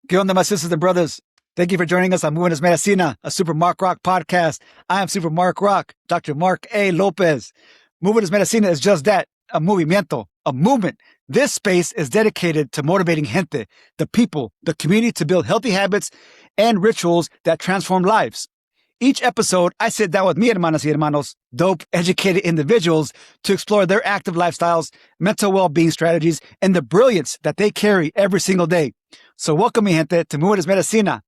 ¿Qué onda, my sisters and brothers? Thank you for joining us on Moving as Medicina, a Super Mark Rock podcast. I am Super Mark Rock, Dr. Mark A. Lopez. Moving as Medicina is just that, a movimiento, a movement. This space is dedicated to motivating gente, the people, the community to build healthy habits and rituals that transform lives. Each episode, I sit down with mi hermanas y hermanos, dope, educated individuals, to explore their active lifestyles, mental well-being strategies, and the brilliance that they carry every single day. So welcome, mi gente, to Moving as Medicina.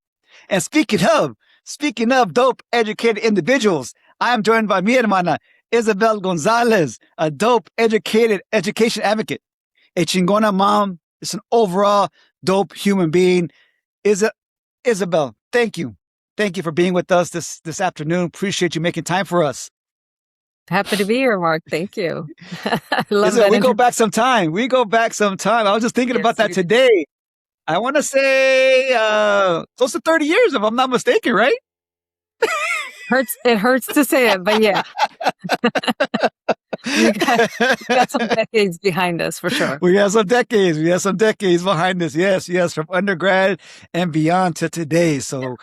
And speaking of dope, educated individuals, I am joined by mi hermana, Isabel Gonzalez, a dope, educated education advocate, a chingona mom, is an overall dope human being. Isabel, thank you. Thank you for being with us this afternoon. Appreciate you making time for us. Happy to be here, Mark. Thank you. I love that. We go back some time. I was just thinking about that today. I want to say close to 30 years, if I'm not mistaken, right? It hurts to say it, but yeah. we got some decades behind us for sure. We have some decades behind us. Yes, from undergrad and beyond to today. So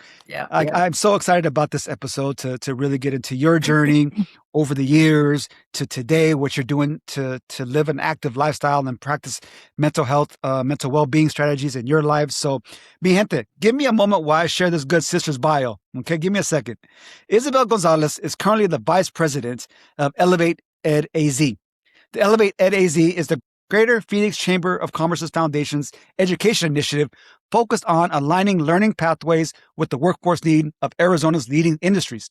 I'm so excited about this episode to really get into your journey over the years to today, what you're doing to live an active lifestyle and practice mental health, mental well-being strategies in your life. So, mi gente, give me a moment while I share this good sister's bio. Okay, give me a second. Isabel Gonzalez is currently the vice president of Elevate Ed AZ. The Elevate Ed AZ is the Greater Phoenix Chamber of Commerce's Foundation's education initiative focused on aligning learning pathways with the workforce need of Arizona's leading industries.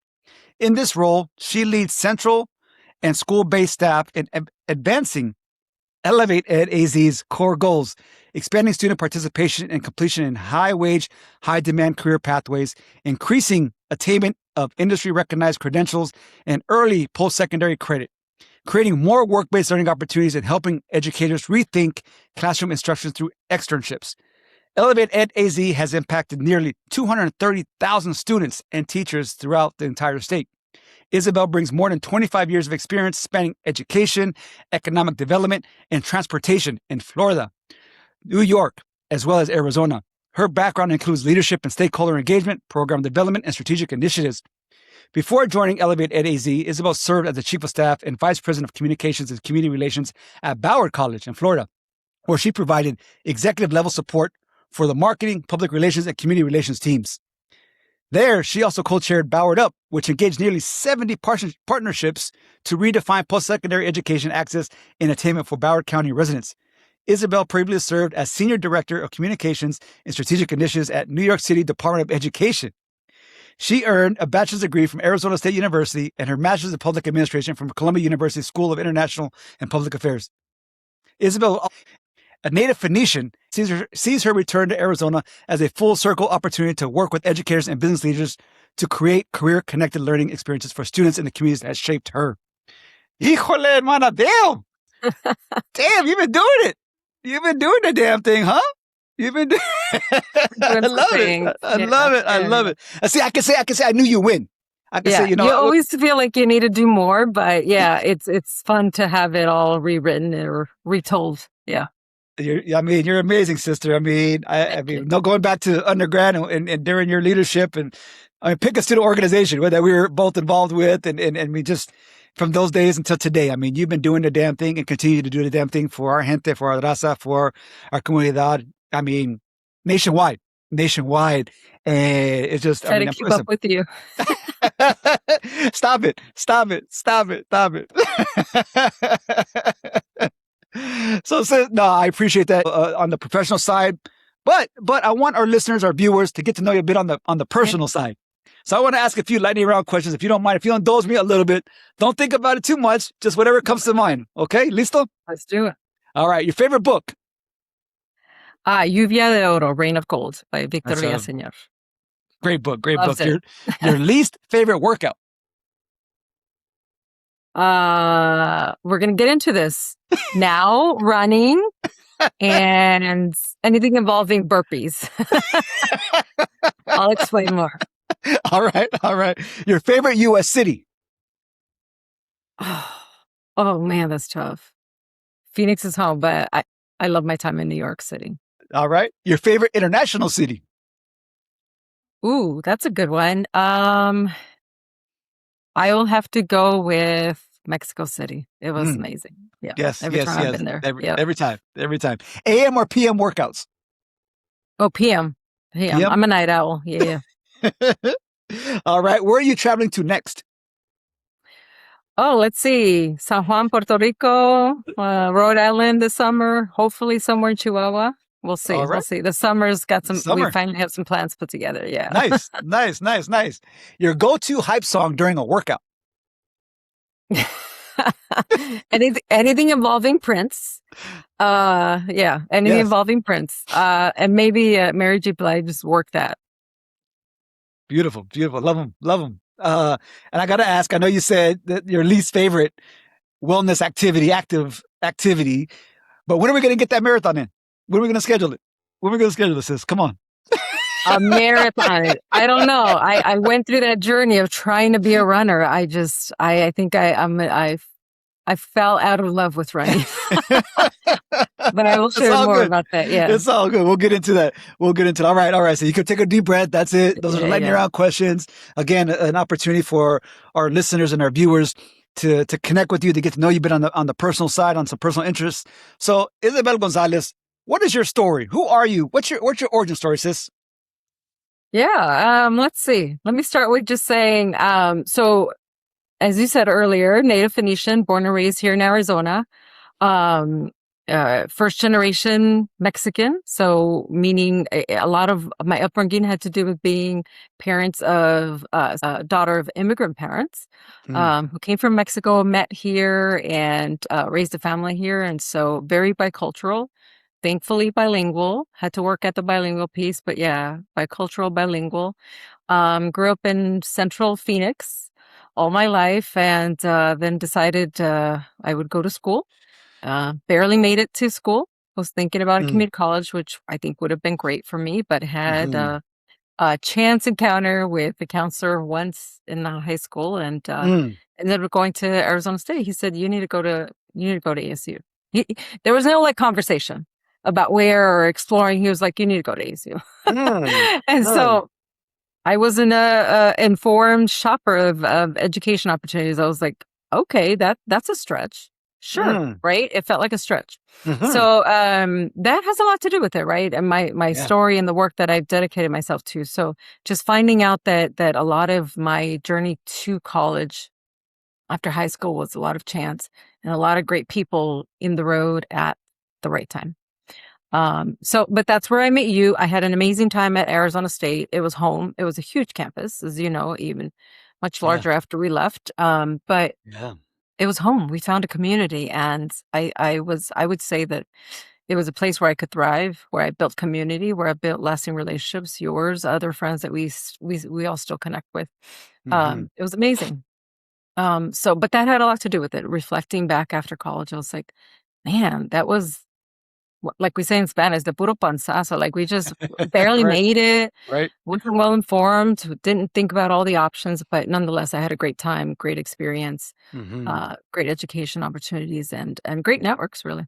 In this role, she leads central and school-based staff in advancing Elevate Ed AZ's core goals, expanding student participation and completion in high-wage, high-demand career pathways, increasing attainment of industry-recognized credentials and early post-secondary credit, creating more work-based learning opportunities, and helping educators rethink classroom instruction through externships. Elevate Ed AZ has impacted nearly 230,000 students and teachers throughout the entire state. Isabel brings more than 25 years of experience spanning education, economic development, and transportation in Florida, New York, as well as Arizona. Her background includes leadership and stakeholder engagement, program development, and strategic initiatives. Before joining Elevate Ed AZ, Isabel served as the Chief of Staff and Vice President of Communications and Community Relations at Ballard College in Florida, where she provided executive-level support for the marketing, public relations, and community relations teams. There, she also co-chaired Ballard Up, which engaged nearly 70 partnerships to redefine post-secondary education access and attainment for Ballard County residents. Isabel previously served as Senior Director of Communications and Strategic Initiatives at New York City Department of Education. She earned a bachelor's degree from Arizona State University and her master's in public administration from Columbia University School of International and Public Affairs. Isabel, a native Phoenician, sees her return to Arizona as a full circle opportunity to work with educators and business leaders to create career-connected learning experiences for students in the communities that shaped her. Híjole, hermana, damn! Damn, you've been doing it! You've been doing the damn thing, huh? You've been doing I love it. I love it. See, I can say I knew you win. I can say, you always feel like you need to do more, but it's fun to have it all rewritten or retold. Yeah. You're amazing, sister. I mean, no, going back to undergrad and during your leadership, and pick a student organization that we were both involved with, and we just from those days until today. I mean, you've been doing the damn thing and continue to do the damn thing for our gente, for our raza, for our comunidad. I mean, nationwide. And it's just try to keep up with you. Stop it. So no, I appreciate that on the professional side, but I want our listeners, our viewers, to get to know you a bit on the personal side. So I want to ask a few lightning round questions, if you don't mind. If you'll indulge me a little bit, don't think about it too much. Just whatever comes to mind. Okay, listo? Let's do it. All right, your favorite book? Lluvia de Oro, Rain of Gold by Victor Villaseñor. Great book. Your least favorite workout? We're going to get into this now. Running and anything involving burpees. I'll explain more. All right. Your favorite U.S. city? Oh man, that's tough. Phoenix is home, but I love my time in New York City. All right. Your favorite international city? Ooh, that's a good one. I will have to go with Mexico City. It was Mm. amazing. Yeah. Yes, Every yes, time I've yes. been there. Every Yeah. every time, every time. AM or PM workouts? Oh, PM. PM. PM. I'm a night owl. Yeah. All right. Where are you traveling to next? Oh, let's see. San Juan, Puerto Rico, Rhode Island this summer, hopefully somewhere in Chihuahua. We'll see. All We'll right. see. The summer's got we Summer. finally have some plans put together. Yeah. Nice, nice, nice, nice. Your go-to hype song during a workout. Anything involving Prince. Yeah, anything Yes. involving Prince. And maybe Mary J. Blige's Work That. Beautiful, beautiful. Love them, love them. And I got to ask, I know you said that your least favorite wellness activity, active activity, but when are we going to get that marathon in? When are we going to schedule it? When are we going to schedule this? Sis? Come on. A marathon. I don't know. I went through that journey of trying to be a runner. I think I fell out of love with running. But I will share more good. about that. Yeah. It's all good. We'll get into that. We'll get into it. All right. All right. So you can take a deep breath. That's it. Those are the lightning round questions. Again, an opportunity for our listeners and our viewers to connect with you, to get to know you a bit on the personal side, on some personal interests. So Isabel Gonzalez, what is your story? Who are you? What's your origin story, sis? Yeah. Let's see. Let me start with just saying, so as you said earlier, native Phoenician, born and raised here in Arizona. Um, First generation Mexican. So meaning a lot of my upbringing had to do with being parents of a daughter of immigrant parents, who came from Mexico, met here and raised a family here. And so very bicultural, thankfully bilingual, had to work at the bilingual piece, but yeah, bicultural, bilingual. Grew up in central Phoenix all my life and then decided I would go to school. Barely made it to school. Was thinking about a community college, which I think would have been great for me, but had a chance encounter with the counselor once in high school and ended up going to Arizona State. He said, you need to go to ASU. There was no like conversation about where or exploring. He was like, you need to go to ASU. And so I was an informed shopper of education opportunities. I was like, okay, that's a stretch. Sure, right? It felt like a stretch. So that has a lot to do with it, right? And my story and the work that I've dedicated myself to. So just finding out that a lot of my journey to college after high school was a lot of chance and a lot of great people in the road at the right time. But that's where I met you. I had an amazing time at Arizona State. It was home. It was a huge campus, as you know, even much larger after we left. But it was home. We found a community, and I would say that it was a place where I could thrive, where I built community, where I built lasting relationships, yours, other friends that we all still connect with. It was amazing. But that had a lot to do with it. Reflecting back after college, I was like, man, that was like we say in Spanish, the puro panzazo. Like we just barely made it. Right. Wasn't well informed. Didn't think about all the options, but nonetheless, I had a great time, great experience, great education opportunities, and great networks, really.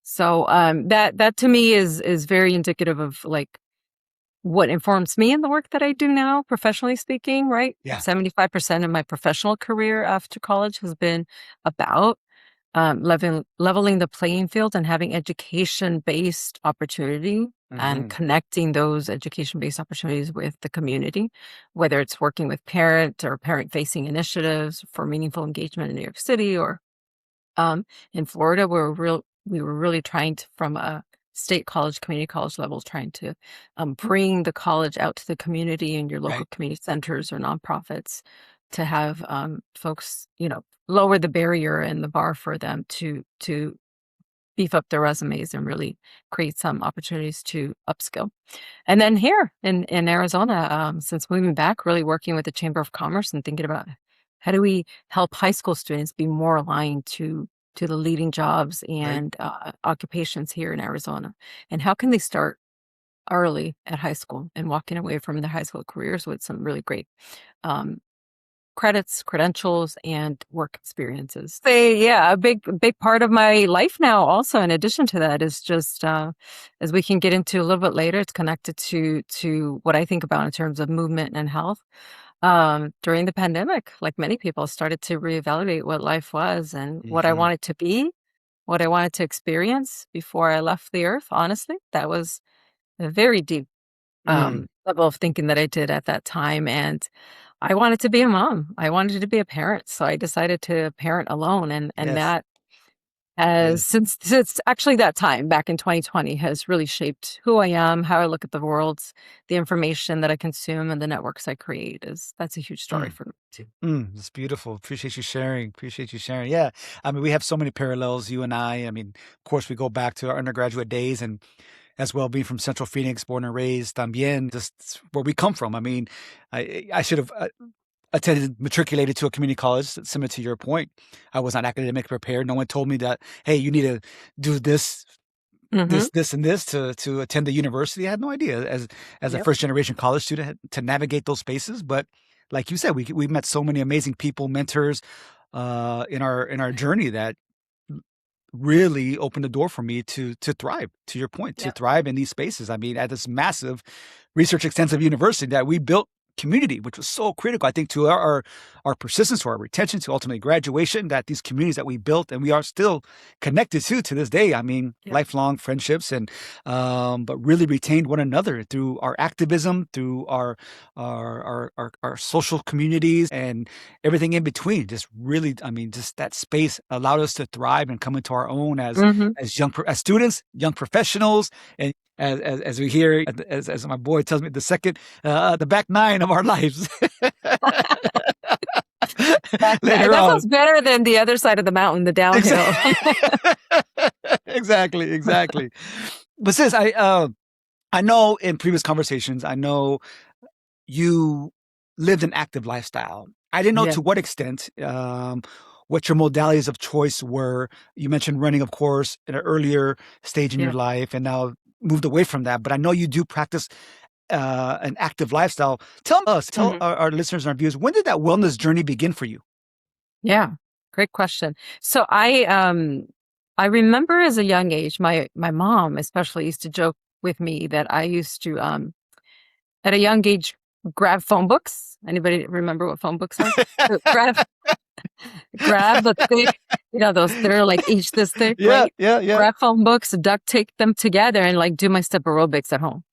So that to me is very indicative of like what informs me in the work that I do now, professionally speaking. Right. Yeah. 75% of my professional career after college has been about leveling the playing field and having education-based opportunity and connecting those education-based opportunities with the community, whether it's working with parent or parent-facing initiatives for meaningful engagement in New York City or in Florida, where we were really trying to, from a state college, community college level, trying to bring the college out to the community and your local community centers or nonprofits to have folks, lower the barrier and the bar for them to beef up their resumes and really create some opportunities to upskill. And then here in Arizona, since moving back, really working with the Chamber of Commerce and thinking about how do we help high school students be more aligned to the leading jobs and occupations here in Arizona, and how can they start early at high school and walking away from their high school careers with some really great credits, credentials, and work experiences. A big part of my life now also, in addition to that, is just, as we can get into a little bit later, it's connected to what I think about in terms of movement and health. During the pandemic, like many people, started to reevaluate what life was and what I wanted to be, what I wanted to experience before I left the earth. Honestly, that was a very deep level of thinking that I did at that time. And I wanted to be a mom. I wanted to be a parent. So I decided to parent alone. And Yes. that since actually that time back in 2020 has really shaped who I am, how I look at the world, the information that I consume, and the networks I create. That's a huge story for me too. That's beautiful. Appreciate you sharing. Yeah. I mean, we have so many parallels, you and I. I mean, of course, we go back to our undergraduate days, and as well, being from Central Phoenix, born and raised, también, just where we come from. I mean, I should have matriculated to a community college, similar to your point. I was not academically prepared. No one told me that, hey, you need to do this, and this to attend the university. I had no idea as a first generation college student to navigate those spaces. But like you said, we met so many amazing people, mentors, in our journey that really opened the door for me to thrive. To your point, to thrive in these spaces. I mean, at this massive research extensive university that we built community, which was so critical, I think, to our persistence, to our retention, to ultimately graduation, that these communities that we built and we are still connected to this day. I mean, lifelong friendships, and but really retained one another through our activism, through our social communities, and everything in between. Just really, I mean, just that space allowed us to thrive and come into our own as as students, young professionals, and as we hear, as my boy tells me, the back nine of our lives. That sounds better than the other side of the mountain, the downhill. Exactly. But sis, I know in previous conversations, I know you lived an active lifestyle. I didn't know to what extent, what your modalities of choice were. You mentioned running, of course, at an earlier stage in your life, and now moved away from that. But I know you do practice an active lifestyle. Tell our listeners and our viewers, when did that wellness journey begin for you? Yeah, great question. So I remember as a young age, my mom especially used to joke with me that I used to at a young age grab phone books. Anybody remember what phone books are? So grab the thick, those that are like each this thick, right? Grab phone books, duct tape them together, and like do my step aerobics at home.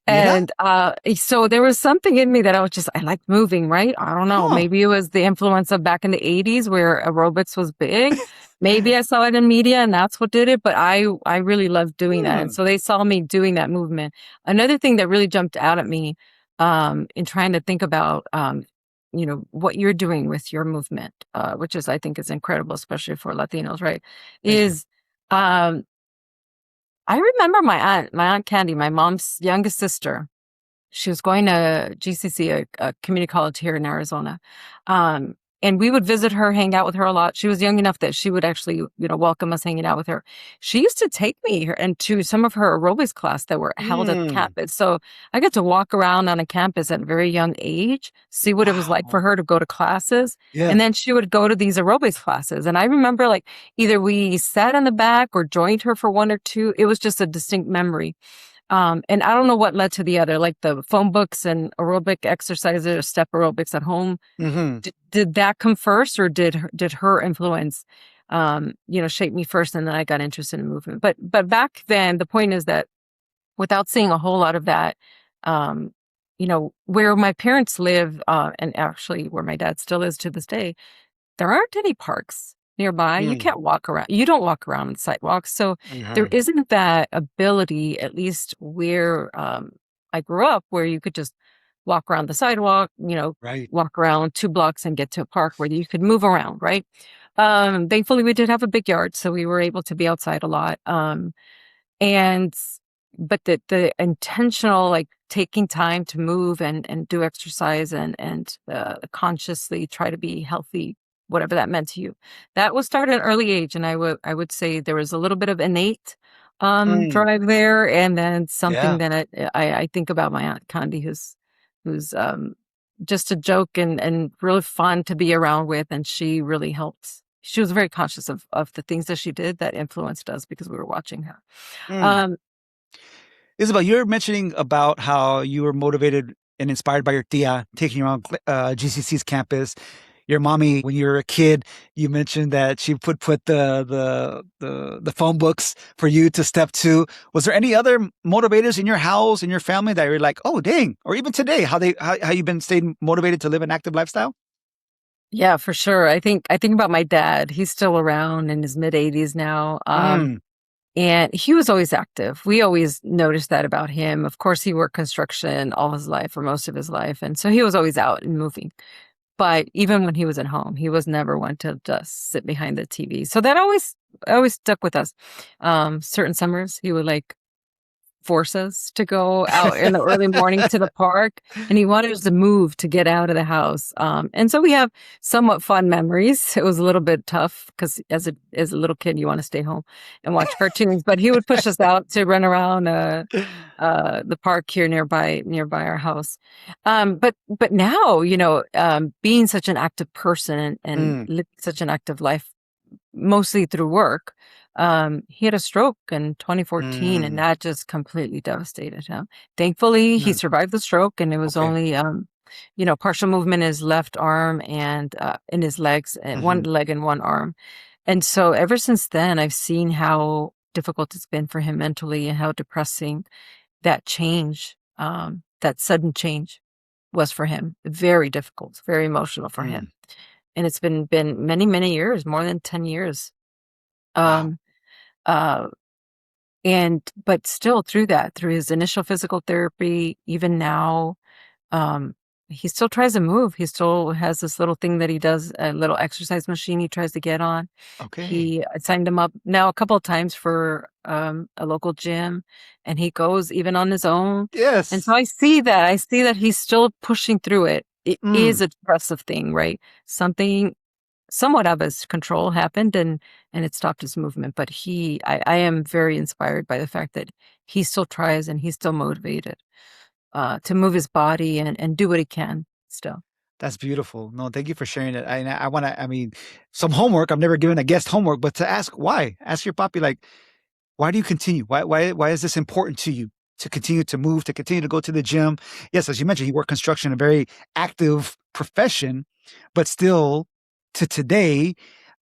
And so there was something in me that I liked moving, right? I don't know. Maybe it was the influence of back in the 80s where aerobics was big. Maybe I saw it in media and that's what did it, but I really loved doing that. And so they saw me doing that movement. Another thing that really jumped out at me in trying to think about what you're doing with your movement, which I think is incredible, especially for Latinos, right? Is I remember my aunt Candy, my mom's youngest sister. She was going to GCC, a community college here in Arizona. And we would visit her, hang out with her a lot. She was young enough that she would actually, welcome us hanging out with her. She used to take me into some of her aerobics class that were held at campus. So I got to walk around on a campus at a very young age, see what it was like for her to go to classes. And then she would go to these aerobics classes. And I remember like either we sat in the back or joined her for one or two. It was just a distinct memory. And I don't know what led to the other, like the phone books and aerobic exercises or step aerobics at home. Did that come first, or did her influence, shape me first, and then I got interested in movement? But back then, the point is that without seeing a whole lot of that, where my parents live, and actually where my dad still is to this day, there aren't any parks nearby. You can't walk around. You don't walk around on the sidewalks. So there isn't that ability, at least where I grew up, where you could just walk around the sidewalk, walk around 2 blocks and get to a park where you could move around, right? Thankfully, we did have a big yard, so we were able to be outside a lot. But the intentional, like taking time to move and do exercise and consciously try to be healthy, whatever that meant to you, that was started at an early age. And I would say there was a little bit of innate drive there, and then something that I think about my aunt Candy, who's just a joke and really fun to be around with. And she really helped. She was very conscious of the things that she did that influenced us because we were watching her. Mm. Isabel, you're mentioning about how you were motivated and inspired by your tia taking you around GCC's campus. Your mommy, when you were a kid, you mentioned that she would put the phone books for you to step to. Was there any other motivators in your house, in your family that you're like, oh dang, or even today, how you've been staying motivated to live an active lifestyle? Yeah, for sure. I think about my dad. He's still around in his mid 80s now. Mm, And he was always active. We always noticed that about him. Of course, he worked construction all his life or most of his life. And so he was always out and moving. But even when he was at home, he was never one to just sit behind the TV. So that always stuck with us. Certain summers, he would like force us to go out in the early morning to the park, and he wanted us to move to get out of the house. And so we have somewhat fun memories. It was a little bit tough because as a little kid, you want to stay home and watch cartoons, but he would push us out to run around the park here nearby our house. But now, being such an active person and living such an active life, mostly through work. He had a stroke in 2014, and that just completely devastated him. Thankfully, he survived the stroke, and it was only, partial movement in his left arm and in his legs, and one leg and one arm. And so ever since then, I've seen how difficult it's been for him mentally and how depressing that change, that sudden change was for him. Very difficult, very emotional for him. And it's been many, many years, more than 10 years. Wow. But still through his initial physical therapy, even now, he still tries to move. He still has this little thing that he does, a little exercise machine he tries to get on. Okay. I signed him up now a couple of times for a local gym, and he goes even on his own. Yes. And so I see that he's still pushing through it. It is a depressive thing, right? Something somewhat of his control happened and it stopped his movement. But I am very inspired by the fact that he still tries and he's still motivated to move his body and do what he can still. That's beautiful. No, thank you for sharing it. I want to, I mean, some homework. I've never given a guest homework, but to ask why, ask your puppy, like, why do you continue? Why is this important to you to continue to move, to continue to go to the gym? Yes, as you mentioned, he worked construction, a very active profession, but still to today,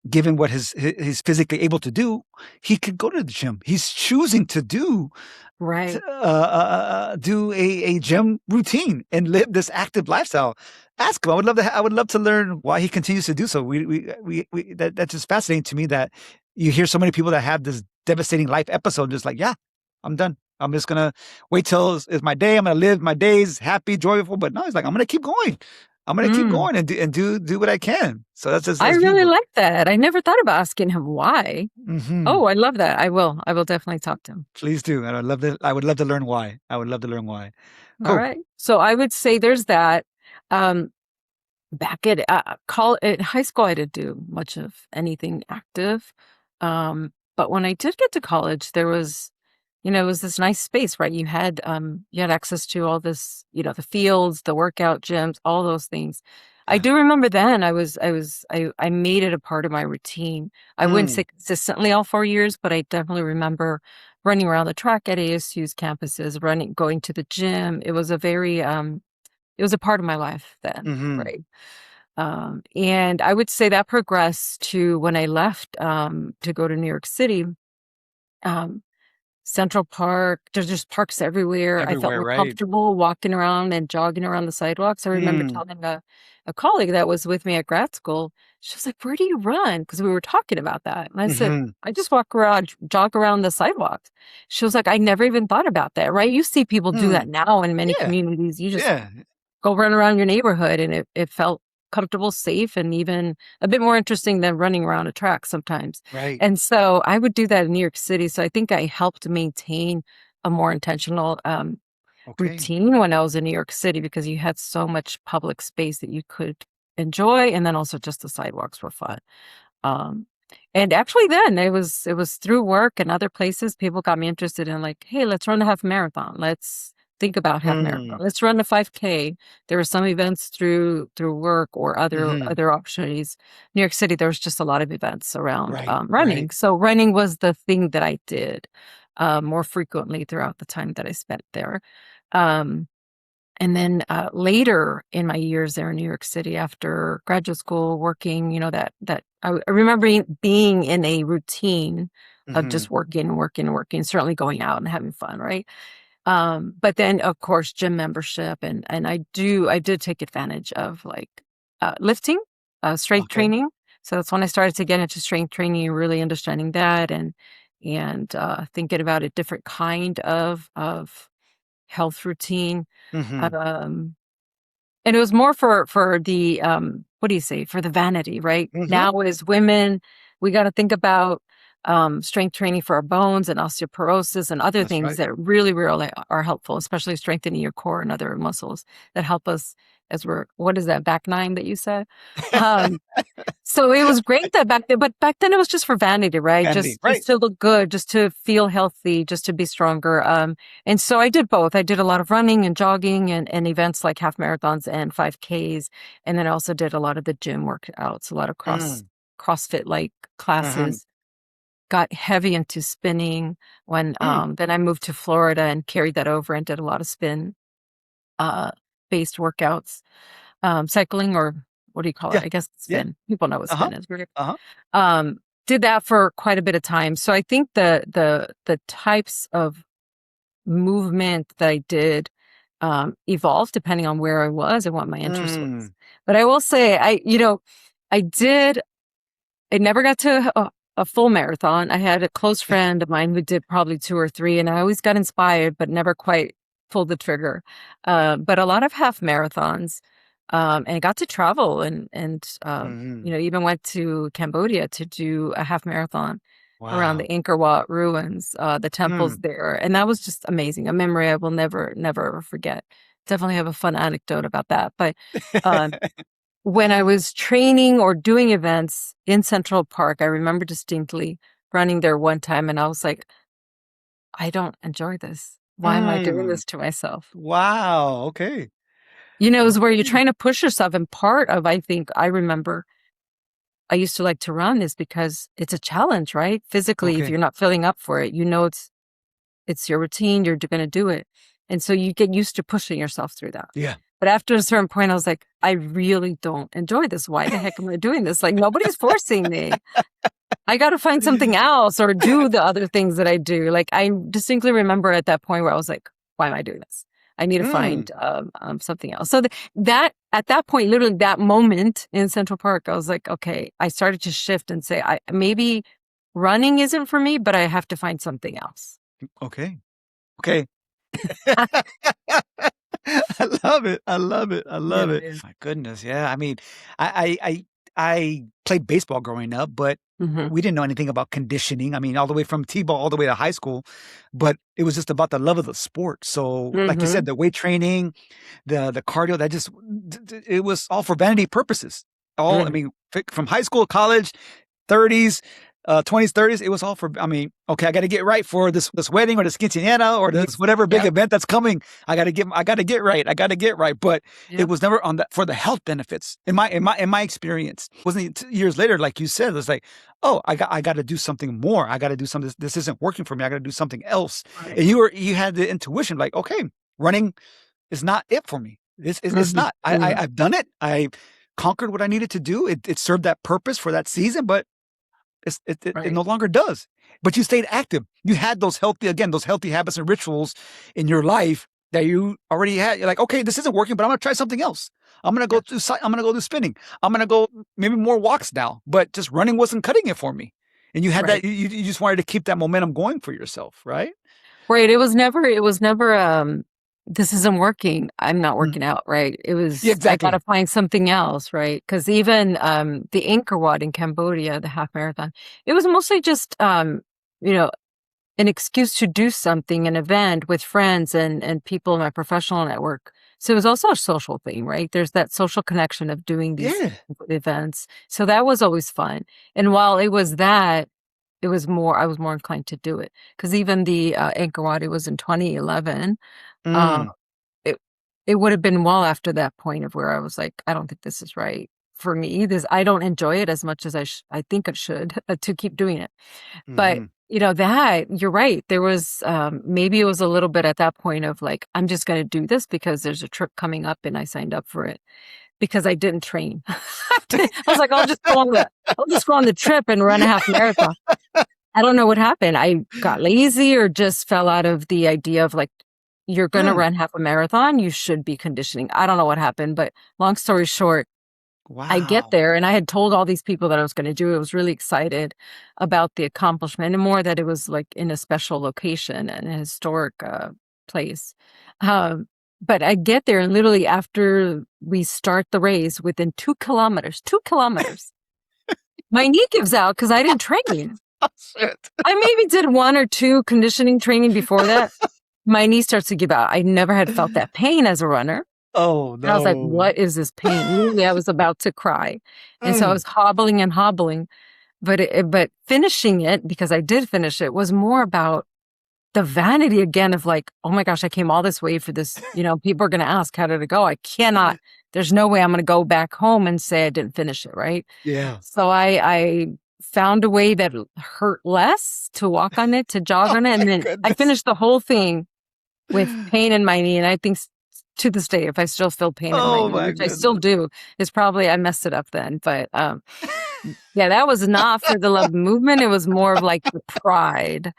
given what he's physically able to do, he could go to the gym. He's choosing to do Right. do a gym routine and live this active lifestyle. Ask him. I would love to learn why he continues to do so. That's just fascinating to me that you hear so many people that have this devastating life episode, just like, yeah, I'm done. I'm just gonna wait till it's my day. I'm gonna live my days happy, joyful. But no, he's like, I'm gonna keep going. I'm gonna keep going and do what I can. So that's I really like that. I never thought about asking him why. Oh, I love that. I will definitely talk to him. Please do. And I would love to learn why. Cool. All right. So I would say there's that. Back at high school, I didn't do much of anything active. But when I did get to college, there was, it was this nice space, right? You had access to all this, the fields, the workout gyms, all those things. Yeah. I do remember then I made it a part of my routine. I wouldn't say consistently all 4 years, but I definitely remember running around the track at ASU's campuses, going to the gym. It was a very, it was a part of my life then, right? And I would say that progressed to when I left to go to New York City. Central Park, there's just parks everywhere. I felt more comfortable walking around and jogging around the sidewalks. I remember telling a colleague that was with me at grad school, she was like, where do you run? Because we were talking about that. And I said, I just walk around, jog around the sidewalks. She was like, I never even thought about that, right? You see people do that now in many communities. You just go run around your neighborhood, and it felt comfortable, safe, and even a bit more interesting than running around a track sometimes. Right. And so I would do that in New York City. So I think I helped maintain a more intentional routine when I was in New York City, because you had so much public space that you could enjoy. And then also just the sidewalks were fun. And actually then it was through work and other places, people got me interested in like, hey, let's run a half marathon. Let's think about half marathon. Let's run a 5K. There were some events through work or other opportunities. New York City, there was just a lot of events around running. Right. So running was the thing that I did more frequently throughout the time that I spent there. And then later in my years there in New York City, after graduate school, working, that I remember being in a routine of just working, certainly going out and having fun, right? But then, of course, gym membership, and I did take advantage of like lifting, strength training. So that's when I started to get into strength training, really understanding that, and thinking about a different kind of health routine. And it was more for the what do you say, for the vanity, right? Now as women, we got to think about strength training for our bones and osteoporosis and other things that really are helpful, especially strengthening your core and other muscles that help us as what is that, back nine that you said? So it was great that back then, but back then it was just for vanity, right? Just to look good, just to feel healthy, just to be stronger. And so I did both. I did a lot of running and jogging and events like half marathons and 5Ks. And then I also did a lot of the gym workouts, a lot of CrossFit like classes. Got heavy into spinning when then I moved to Florida and carried that over and did a lot of spin based workouts. Cycling, or what do you call it? I guess spin. People know what spin is. Did that for quite a bit of time. So I think the types of movement that I did evolved depending on where I was and what my interest was. But I will say, I never got to a full marathon. I had a close friend of mine who did probably 2 or 3, and I always got inspired, but never quite pulled the trigger. But a lot of half marathons, and got to travel and even went to Cambodia to do a half marathon around the Angkor Wat ruins, the temples there. And that was just amazing. A memory I will never ever forget. Definitely have a fun anecdote about that. But when I was training or doing events in Central Park, I remember distinctly running there one time, and I was like, I don't enjoy this. Why am I doing this to myself? Wow. Okay. It was where you're trying to push yourself. And part of, I remember I used to like to run is because it's a challenge, right? Physically, if you're not filling up for it, it's your routine, you're going to do it. And so you get used to pushing yourself through that. Yeah. But after a certain point, I was like, I really don't enjoy this. Why the heck am I doing this? Like, nobody's forcing me. I got to find something else or do the other things that I do. Like, I distinctly remember at that point where I was like, why am I doing this? I need to find something else. So that at that point, literally that moment in Central Park, I was like, okay, I started to shift and say, maybe running isn't for me, but I have to find something else. Okay. I love it. Yeah. My goodness. Yeah. I mean, I played baseball growing up, but we didn't know anything about conditioning. I mean, all the way from T-ball all the way to high school, but it was just about the love of the sport. So like you said, the weight training, the cardio, it was all for vanity purposes. I mean, from high school, college, 30s, 20s, 30s, it was all for, I mean, okay, I got to get right for this wedding or this quinceañera or this whatever big event that's coming. I got to get right. But it was never on that for the health benefits. In my experience, wasn't it years later, like you said, it was like, oh, I got to do something more. I got to do something. This isn't working for me. I got to do something else. Right. And you had the intuition, like, okay, running is not it for me. It's not. I've done it. I conquered what I needed to do. It served that purpose for that season, but it no longer does. But you stayed active. You had those healthy habits and rituals in your life that you already had. You're like, okay, this isn't working, but I'm going to try something else. I'm going to go do spinning. I'm going to go maybe more walks now, but just running wasn't cutting it for me. And you had that, you just wanted to keep that momentum going for yourself, right? Right. It was never, this isn't working. I'm not working out, right? It was, I got to find something else, right? Because even the Angkor Wat in Cambodia, the half marathon, it was mostly just, an excuse to do something, an event with friends and people in my professional network. So it was also a social thing, right? There's that social connection of doing these events. So that was always fun. And while it was that, I was more inclined to do it. Because even the Angkor Wat, it was in 2011. it it would have been well after that point of where I was like, I don't think this is right for me. I don't enjoy it as much as I think I should to keep doing it. But that you're right. There was maybe it was a little bit at that point of like, I'm just going to do this because there's a trip coming up and I signed up for it because I didn't train. I was like, I'll just go on the trip and run a half marathon. I don't know what happened. I got lazy or just fell out of the idea of like, you're going to run half a marathon. You should be conditioning. I don't know what happened, but long story short, I get there and I had told all these people that I was going to do it. I was really excited about the accomplishment and more that it was like in a special location and a historic place. But I get there and literally after we start the race within 2 kilometers, my knee gives out because I didn't train. Oh, shit. I maybe did 1 or 2 conditioning training before that. My knee starts to give out. I never had felt that pain as a runner. Oh, no. And I was like, what is this pain? Literally, I was about to cry. And so I was hobbling and hobbling. But finishing it, because I did finish it, was more about the vanity again of like, oh my gosh, I came all this way for this. People are going to ask, how did it go? I cannot. There's no way I'm going to go back home and say I didn't finish it, right? Yeah. So I found a way that hurt less to walk on it, to jog on it. And then I finished the whole thing with pain in my knee. And I think to this day, if I still feel pain in my knee, which I still do, it's probably I messed it up then. But yeah, that was not for the love movement. It was more of like the pride.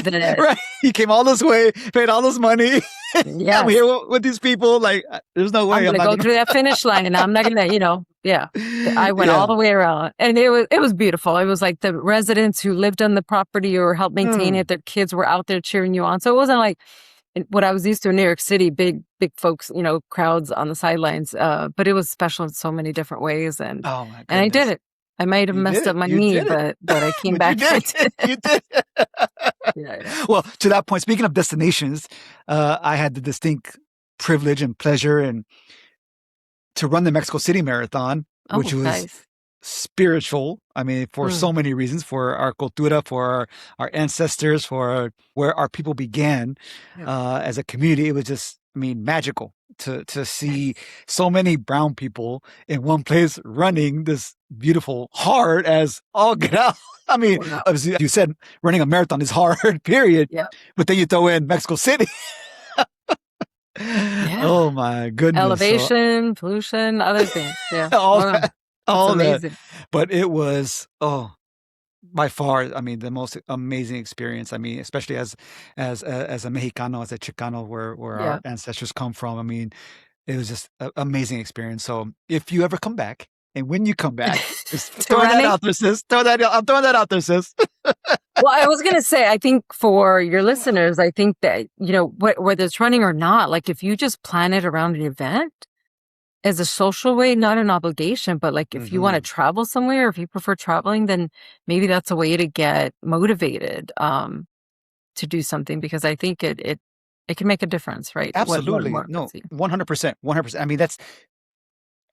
Right. You came all this way, paid all this money. Yeah. I'm here with these people. Like, there's no way I'm going to go through that finish line and I'm not going to, yeah. I went all the way around and it was beautiful. It was like the residents who lived on the property or helped maintain it. Their kids were out there cheering you on. So it wasn't like what I was used to in New York City, big folks, crowds on the sidelines. But it was special in so many different ways. And I did it. I might have messed up my knee, but I came back. You did. Yeah. Well, to that point, speaking of destinations, I had the distinct privilege and pleasure to run the Mexico City Marathon, which was spiritual. I mean, for so many reasons, for our cultura, for our ancestors, for where our people began as a community. It was just, magical to see so many brown people in one place running this beautiful, hard as all get out. As you said, running a marathon is hard, period. Yeah. But then you throw in Mexico City. Yeah. Oh my goodness. Elevation, pollution, other things. Yeah. all that. Amazing. But it was, by far, the most amazing experience. Especially as a Mexicano, as a Chicano, where our ancestors come from. It was just an amazing experience. So if you ever come back, and when you come back, just throw that out there, sis. I'm throwing that out there, sis. Well, I was going to say, I think for your listeners, I think that, whether it's running or not, like if you just plan it around an event as a social way, not an obligation, but like if you want to travel somewhere, if you prefer traveling, then maybe that's a way to get motivated to do something, because I think it can make a difference, right? Absolutely. No, 100%. 100%.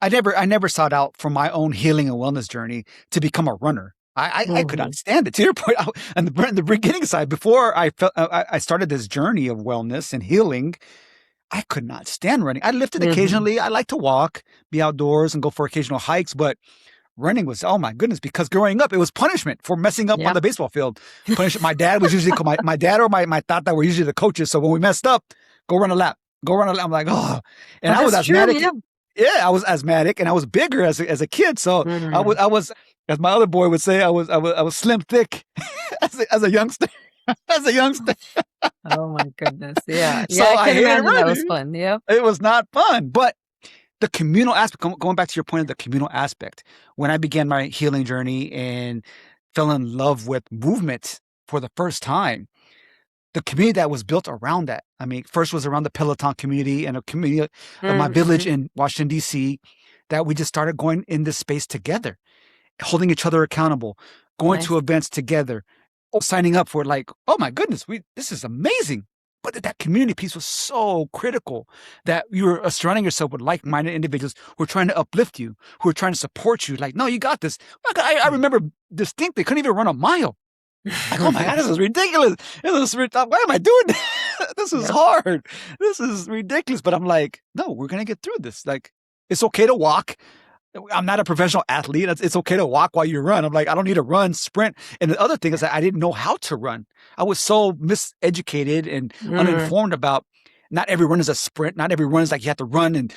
I never sought out for my own healing and wellness journey to become a runner. I could not stand it. To your point, and the beginning side, before I started this journey of wellness and healing, I could not stand running. I lifted occasionally. I like to walk, be outdoors, and go for occasional hikes. But running was, oh my goodness, because growing up, it was punishment for messing up on the baseball field. My dad was usually, my dad or my tata were usually the coaches. So when we messed up, go run a lap. I'm like, oh. And I was asthmatic. Yeah, I was asthmatic, and I was bigger as a kid. So I was, as my other boy would say, I was slim thick as a youngster. As a youngster. Oh my goodness. Yeah. So I can imagine running. That was fun. Yeah. It was not fun. But the communal aspect, going back to your point of the communal aspect, when I began my healing journey and fell in love with movement for the first time, the community that was built around that. First was around the Peloton community and a community of my village in Washington, D.C., that we just started going in this space together, holding each other accountable, going to events together, signing up for it, like, oh my goodness, this is amazing. But that community piece was so critical, that you were surrounding yourself with like-minded individuals who are trying to uplift you, who are trying to support you. Like, no, you got this. I remember distinctly, couldn't even run a mile. Like, oh my God, this is ridiculous. Why am I doing this? this is hard. This is ridiculous. But I'm like, no, we're going to get through this. Like, it's okay to walk. I'm not a professional athlete. It's okay to walk while you run. I'm like, I don't need to run, sprint. And the other thing is that I didn't know how to run. I was so miseducated and uninformed about not every run is a sprint. Not every run is like you have to run and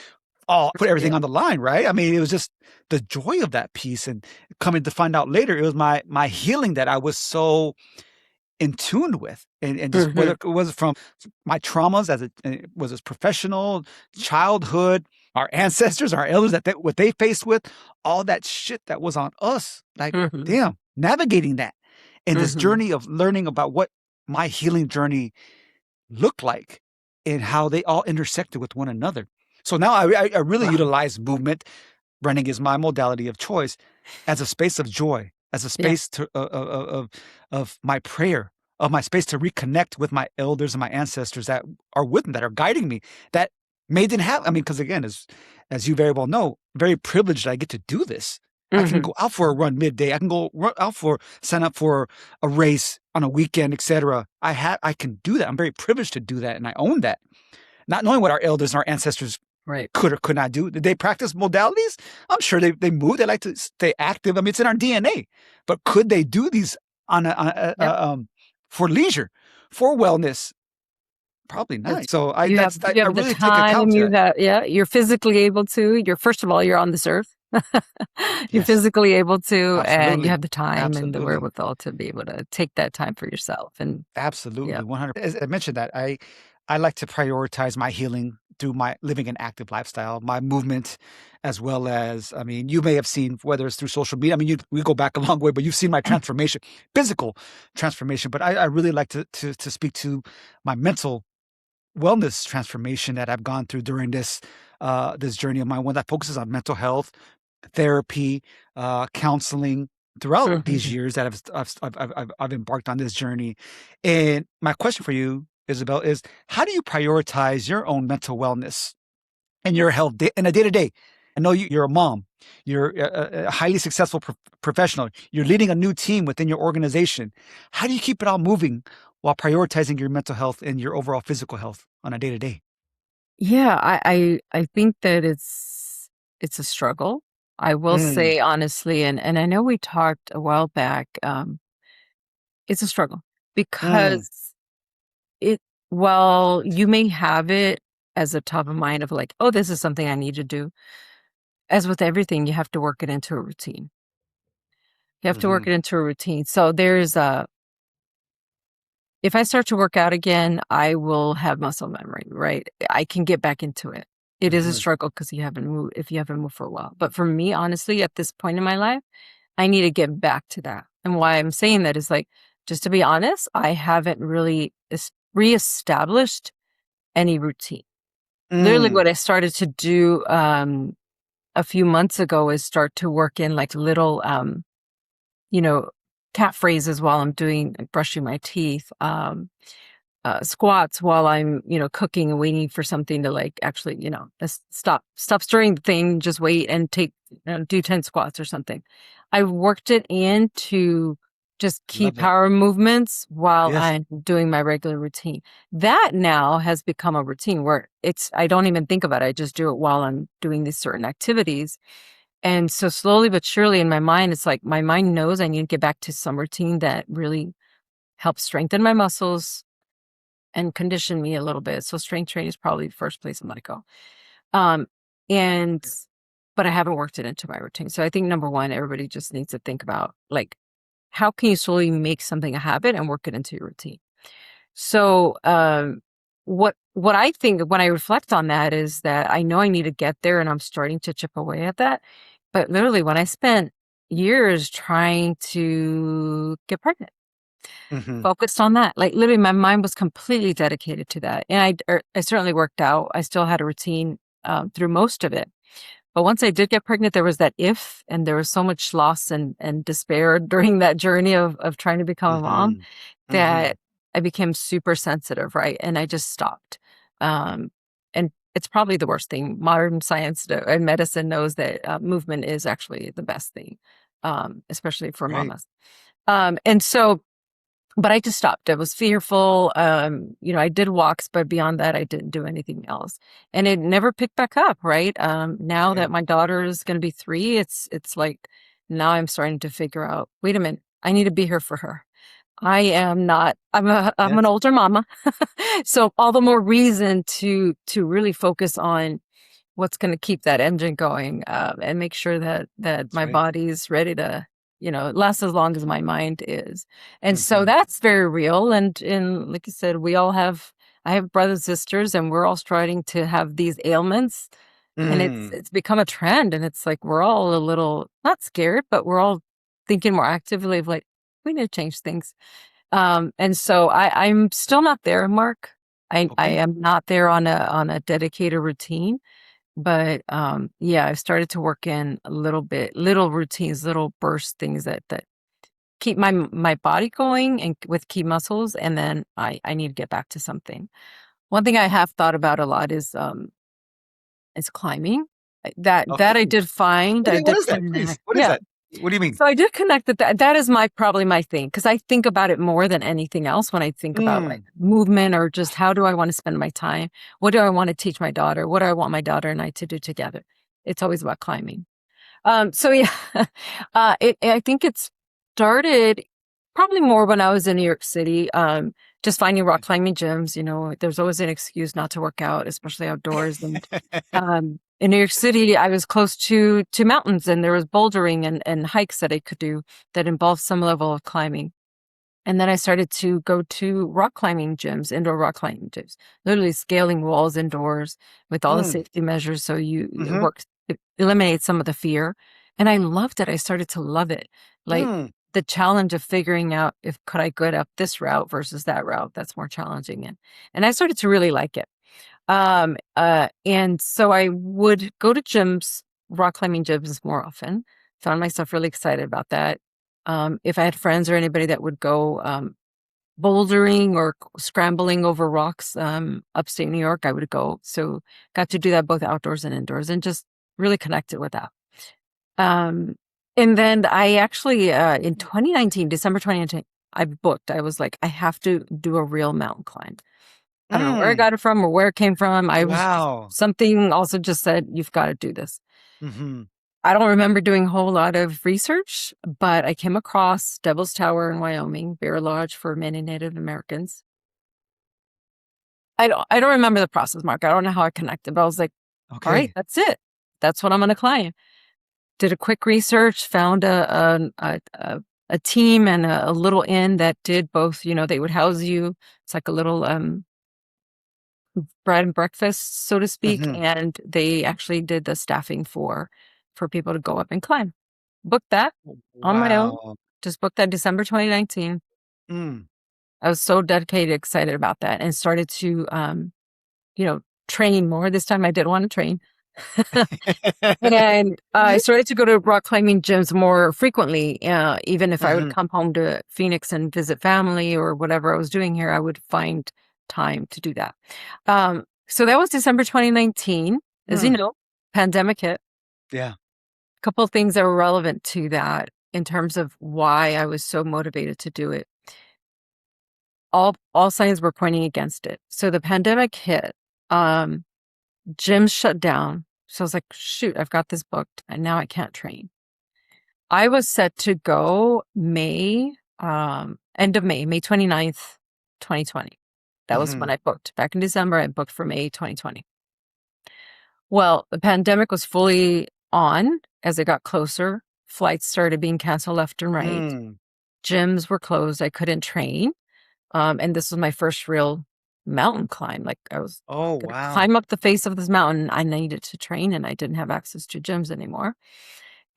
put everything on the line, right? I mean, it was just the joy of that piece. And coming to find out later, it was my healing that I was so in tune with, and just whether it was from my traumas was as professional, childhood, our ancestors, our elders, what they faced with, all that shit that was on us, like damn, navigating that, and this journey of learning about what my healing journey looked like and how they all intersected with one another. So now I really utilize movement. Running is my modality of choice as a space of joy, as a space of my prayer, of my space to reconnect with my elders and my ancestors that are with me, that are guiding me, that didn't have. I mean, because again, as you very well know, very privileged that I get to do this. I can go out for a run midday. I can go sign up for a race on a weekend, etc. I can do that. I'm very privileged to do that, and I own that. Not knowing what our elders and our ancestors could or could not do. Did they practice modalities? I'm sure they move. They like to stay active. I mean, it's in our DNA. But could they do these for leisure, for wellness? Probably not. So I really take account of that. You're physically able to. First of all, you're on this earth. You're physically able to, and you have the time and the wherewithal to be able to take that time for yourself. And absolutely, 100%. As I mentioned that I like to prioritize my healing through my living an active lifestyle, my movement, as well as, I mean, you may have seen, whether it's through social media, I mean, we go back a long way, but you've seen my transformation, physical transformation. But I really like to speak to my mental wellness transformation that I've gone through during this journey of mine, one that focuses on mental health, therapy, counseling, throughout these years that I've embarked on this journey. And my question for you, Isabel, is how do you prioritize your own mental wellness and your health in a day-to-day? I know you're a mom. You're a highly successful professional. You're leading a new team within your organization. How do you keep it all moving while prioritizing your mental health and your overall physical health on a day-to-day? Yeah, I think that it's a struggle. I will say honestly, and I know we talked a while back, it's a struggle because while you may have it as a top of mind of like, oh, this is something I need to do, as with everything, you have to work it into a routine. You have to work it into a routine. So there's if I start to work out again, I will have muscle memory, right? I can get back into it. It is a struggle because you haven't moved for a while. But for me, honestly, at this point in my life, I need to get back to that. And why I'm saying that is like, just to be honest, I haven't really reestablished any routine. Literally what I started to do a few months ago is start to work in like little, cat phrases while I'm brushing my teeth, squats while I'm, cooking and waiting for something to like actually, stop stirring the thing, just wait and do 10 squats or something. I worked it in to just keep power movements while I'm doing my regular routine. That now has become a routine where I don't even think about it. I just do it while I'm doing these certain activities. And so slowly but surely in my mind, it's like my mind knows I need to get back to some routine that really helps strengthen my muscles and condition me a little bit. So strength training is probably the first place I'm going to go. But I haven't worked it into my routine. So I think number one, everybody just needs to think about like, how can you slowly make something a habit and work it into your routine? So what I think when I reflect on that is that I know I need to get there and I'm starting to chip away at that. But literally when I spent years trying to get pregnant, focused on that, like literally my mind was completely dedicated to that. And I certainly worked out. I still had a routine through most of it. But once I did get pregnant, there was that and there was so much loss and despair during that journey of trying to become a mom that I became super sensitive, right? And I just stopped. And it's probably the worst thing. Modern science and medicine knows that movement is actually the best thing, especially for mamas. And so but I just stopped. I was fearful. I did walks, but beyond that, I didn't do anything else. And it never picked back up, right? Now Okay. that my daughter is going to be 3, it's like now I'm starting to figure out, wait a minute, I need to be here for her. I am not, I'm an Yes. older mama. So all the more reason to really focus on what's going to keep that engine going, and make sure that That's my right. body's ready to, last as long as my mind is. And so Mhm. that's very real. And like you said, I have brothers, sisters, and we're all starting to have these ailments, and Mm. it's become a trend. And it's like, we're all a little, not scared, but we're all thinking more actively of like, we need to change things. And so I'm still not there, Mark. I Okay. am not there on a dedicated routine. But, yeah, I've started to work in a little bit, little routines, little burst things that keep my body going and with key muscles, and then I need to get back to something. One thing I have thought about a lot is climbing. That Okay. I did find, I What did is that? Please. connect. What is Yeah. that? What do you mean? So I did connect that is probably my thing, because I think about it more than anything else when I think about like Mm. movement or just how do I want to spend my time? What do I want to teach my daughter? What do I want my daughter and I to do together? It's always about climbing. So yeah, I think it started probably more when I was in New York City. Just finding rock climbing gyms. There's always an excuse not to work out, especially outdoors. And in New York City, I was close to mountains, and there was bouldering and hikes that I could do that involved some level of climbing. And then I started to go to rock climbing gyms, indoor rock climbing gyms, literally scaling walls indoors with all the Mm. safety measures. So Mhm. it eliminates some of the fear. And I loved it. I started to love it. Like Mm. the challenge of figuring out if could I go up this route versus that route, that's more challenging. And I started to really like it. And so I would go to gyms, rock climbing gyms more often. Found myself really excited about that. If I had friends or anybody that would go bouldering or scrambling over rocks upstate New York, I would go. So got to do that both outdoors and indoors, and just really connected with that. Um, and then I actually in 2019, December 2019, I booked. I was like, I have to do a real mountain climb. I don't know where I Mm. got it from or where it came from. I was just Wow. something also just said, you've got to do this. Mhm. I don't remember doing a whole lot of research, but I came across Devil's Tower in Wyoming, Bear Lodge for many Native Americans. I don't remember the process, Mark. I don't know how I connected, but I was like, all right, Okay. that's it. That's what I'm gonna climb. Did a quick research, found a team and a little inn that did both, they would house you. It's like a little bread and breakfast, so to speak, Mhm. and they actually did the staffing for people to go up and climb. Booked that on my own. Wow. Just booked that December 2019. Mm. I was so dedicated, excited about that, and started to you know, train more. This time I did want to train. And I started to go to rock climbing gyms more frequently. Even if I would Mhm. come home to Phoenix and visit family or whatever I was doing here, I would find time to do that. So that was December 2019. As you Mm. know, pandemic hit. Yeah. A couple of things that were relevant to that in terms of why I was so motivated to do it. All signs were pointing against it. So the pandemic hit. Um, Gyms shut down. So I was like, shoot, I've got this booked and now I can't train. I was set to go end of May 29th, 2020. That was when Mhm. I booked. Back in December, I booked for May 2020. Well, the pandemic was fully on as it got closer. Flights started being canceled left and right. Mm. Gyms were closed. I couldn't train. And this was my first real mountain climb. Like I was Oh, gonna wow. climb up the face of this mountain. I needed to train and I didn't have access to gyms anymore.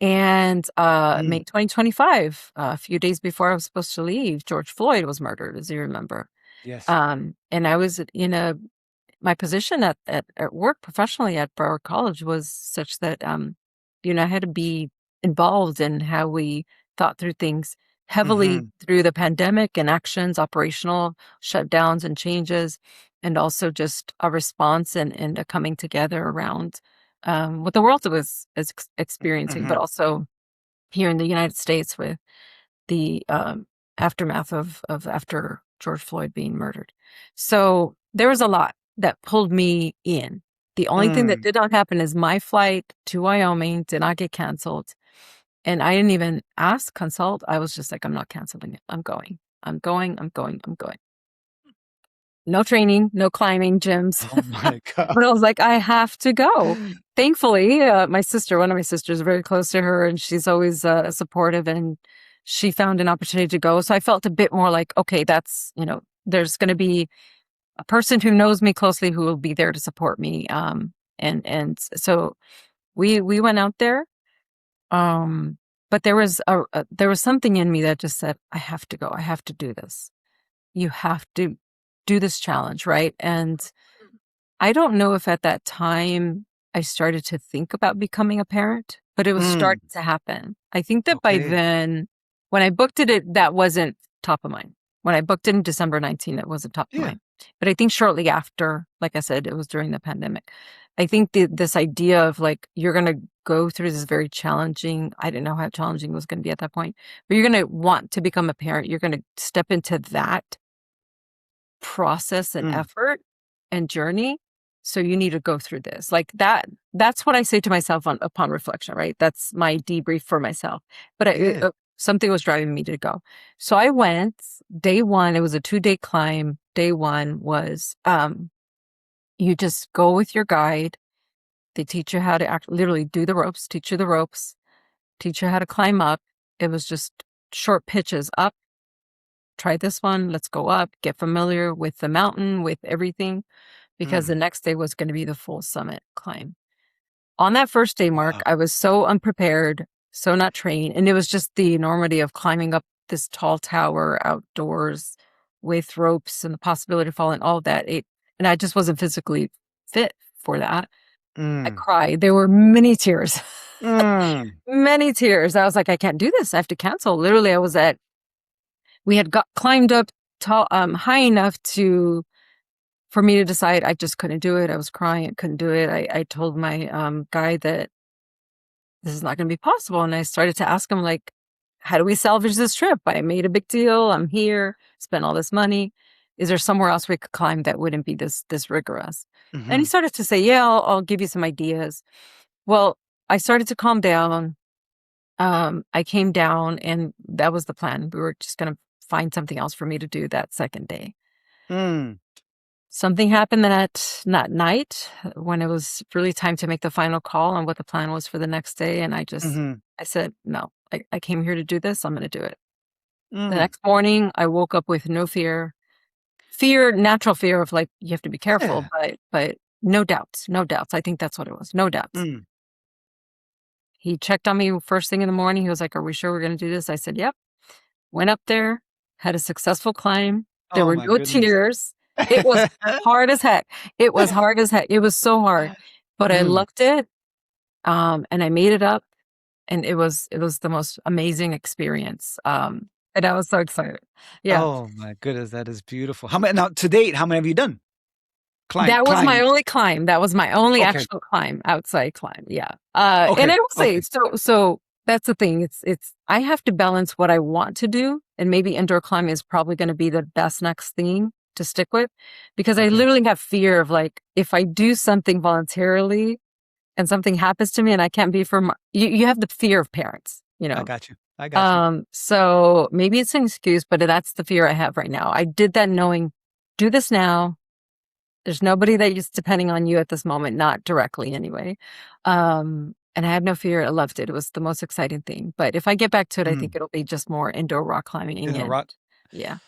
And Mm. May 2025, a few days before I was supposed to leave, George Floyd was murdered, as you remember. Yes. And I was in my position at work professionally at Broward College was such that, I had to be involved in how we thought through things heavily Mhm. through the pandemic and actions, operational shutdowns and changes, and also just a response and a coming together around what the world experiencing, but Mhm. also here in the United States with the aftermath of after George Floyd being murdered. So there was a lot that pulled me in. The only thing that did not happen is my flight to Wyoming did not get canceled. And I didn't even consult. I was just like, I'm not canceling it. I'm going. No training, no climbing gyms. Oh my God. But I was like, I have to go. Thankfully, one of my sisters, very close to her, and she's always supportive, and she found an opportunity to go. So I felt a bit more like, okay, that's, there's going to be a person who knows me closely who will be there to support me. And so we went out there. But there was something in me that just said, I have to go. I have to do this. You have to do this challenge, right? And I don't know if at that time I started to think about becoming a parent, but it was starting to happen. I think that by then, when I booked it, that wasn't top of mind. When I booked it in December 19, it wasn't top of mind. But I think shortly after, like I said, it was during the pandemic. I think this idea of like, you're going to go through this very challenging, I didn't know how challenging it was going to be at that point, but you're going to want to become a parent. You're going to step into that process and effort and journey. So you need to go through this. Like that's what I say to myself upon reflection, right? That's my debrief for myself. But something was driving me to go. So I went day one. It was a 2-day climb. Day one was, you just go with your guide. They teach you how to literally do the ropes, teach you the ropes, teach you how to climb up. It was just short pitches up. Try this one. Let's go up, get familiar with the mountain, with everything, because the next day was going to be the full summit climb. On that first day, Mark, I was so unprepared, so not trained. And it was just the enormity of climbing up this tall tower outdoors with ropes and the possibility of falling, all of that. And I just wasn't physically fit for that. I cried. There were many tears, many tears. I was like, I can't do this. I have to cancel. Literally, we had climbed up tall, high enough for me to decide I just couldn't do it. I was crying. I couldn't do it. I told my guy that this is not going to be possible. And I started to ask him, like, how do we salvage this trip? I made a big deal. I'm here, spent all this money. Is there somewhere else we could climb that wouldn't be this rigorous? And he started to say, yeah, I'll give you some ideas. Well, I started to calm down. I came down, and that was the plan. We were just going to find something else for me to do that second day. Something happened that night when it was really time to make the final call on what the plan was for the next day. And I said, no, I came here to do this. I'm going to do it. The next morning, I woke up with no fear, natural fear of like, you have to be careful, but no doubts. I think that's what it was. No doubts. He checked on me first thing in the morning. He was like, are we sure we're going to do this? I said, yep. Went up there, had a successful climb. There were no tears. It was hard as heck. It was so hard, but I loved it. And I made it up, and it was the most amazing experience. And I was so excited. Yeah. Oh my goodness. That is beautiful. Now to date, how many have you done? That was my only climb. That was my only actual climb, outside climb. Yeah. And I will say, so that's the thing. It's, I have to balance what I want to do, and maybe indoor climbing is probably going to be the best next thing to stick with, because I literally have fear of like, if I do something voluntarily and something happens to me and I can't be you have the fear of parents, I got you. So maybe it's an excuse, but that's the fear I have right now. I did that knowing, do this now. There's nobody that is depending on you at this moment, not directly anyway. And I had no fear. I loved it. It was the most exciting thing. But if I get back to it, I think it'll be just more indoor rock climbing. Indoor rock? Yeah.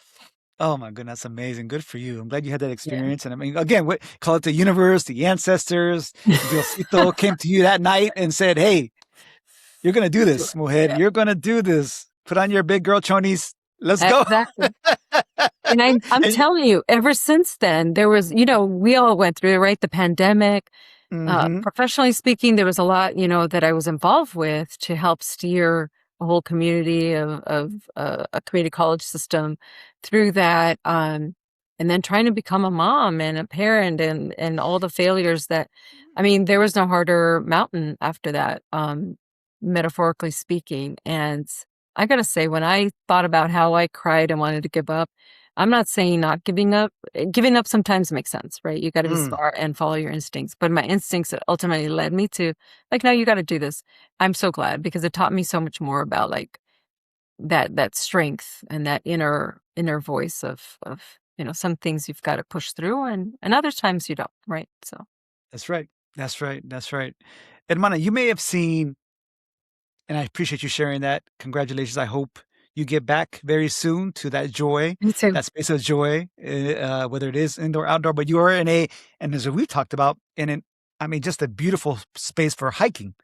Oh my goodness, that's amazing. Good for you. I'm glad you had that experience. And I mean, again, call it the universe, the ancestors. Diosito came to you that night and said, hey, you're going to do this, Mujer. You're going to do this. Put on your big girl chonies. Let's go. Exactly. And I'm telling you, ever since then, there was, we all went through, right? The pandemic. Professionally speaking, there was a lot, that I was involved with to help steer a whole community of a community college system through that. And then trying to become a mom and a parent, and all the failures that, I mean, there was no harder mountain after that, metaphorically speaking. And I gotta say, when I thought about how I cried and wanted to give up, I'm not saying not giving up. Giving up sometimes makes sense, right? You got to be smart and follow your instincts. But my instincts that ultimately led me to, like, no, you got to do this. I'm so glad because it taught me so much more about like that strength and that inner voice of some things you've got to push through and other times you don't, right? So That's right. That's right. That's right. Hermana, you may have seen, and I appreciate you sharing that. Congratulations. I hope you get back very soon to that joy, me too. that space of joy, whether it is indoor, outdoor, but you are and as we've talked about, I mean, just a beautiful space for hiking,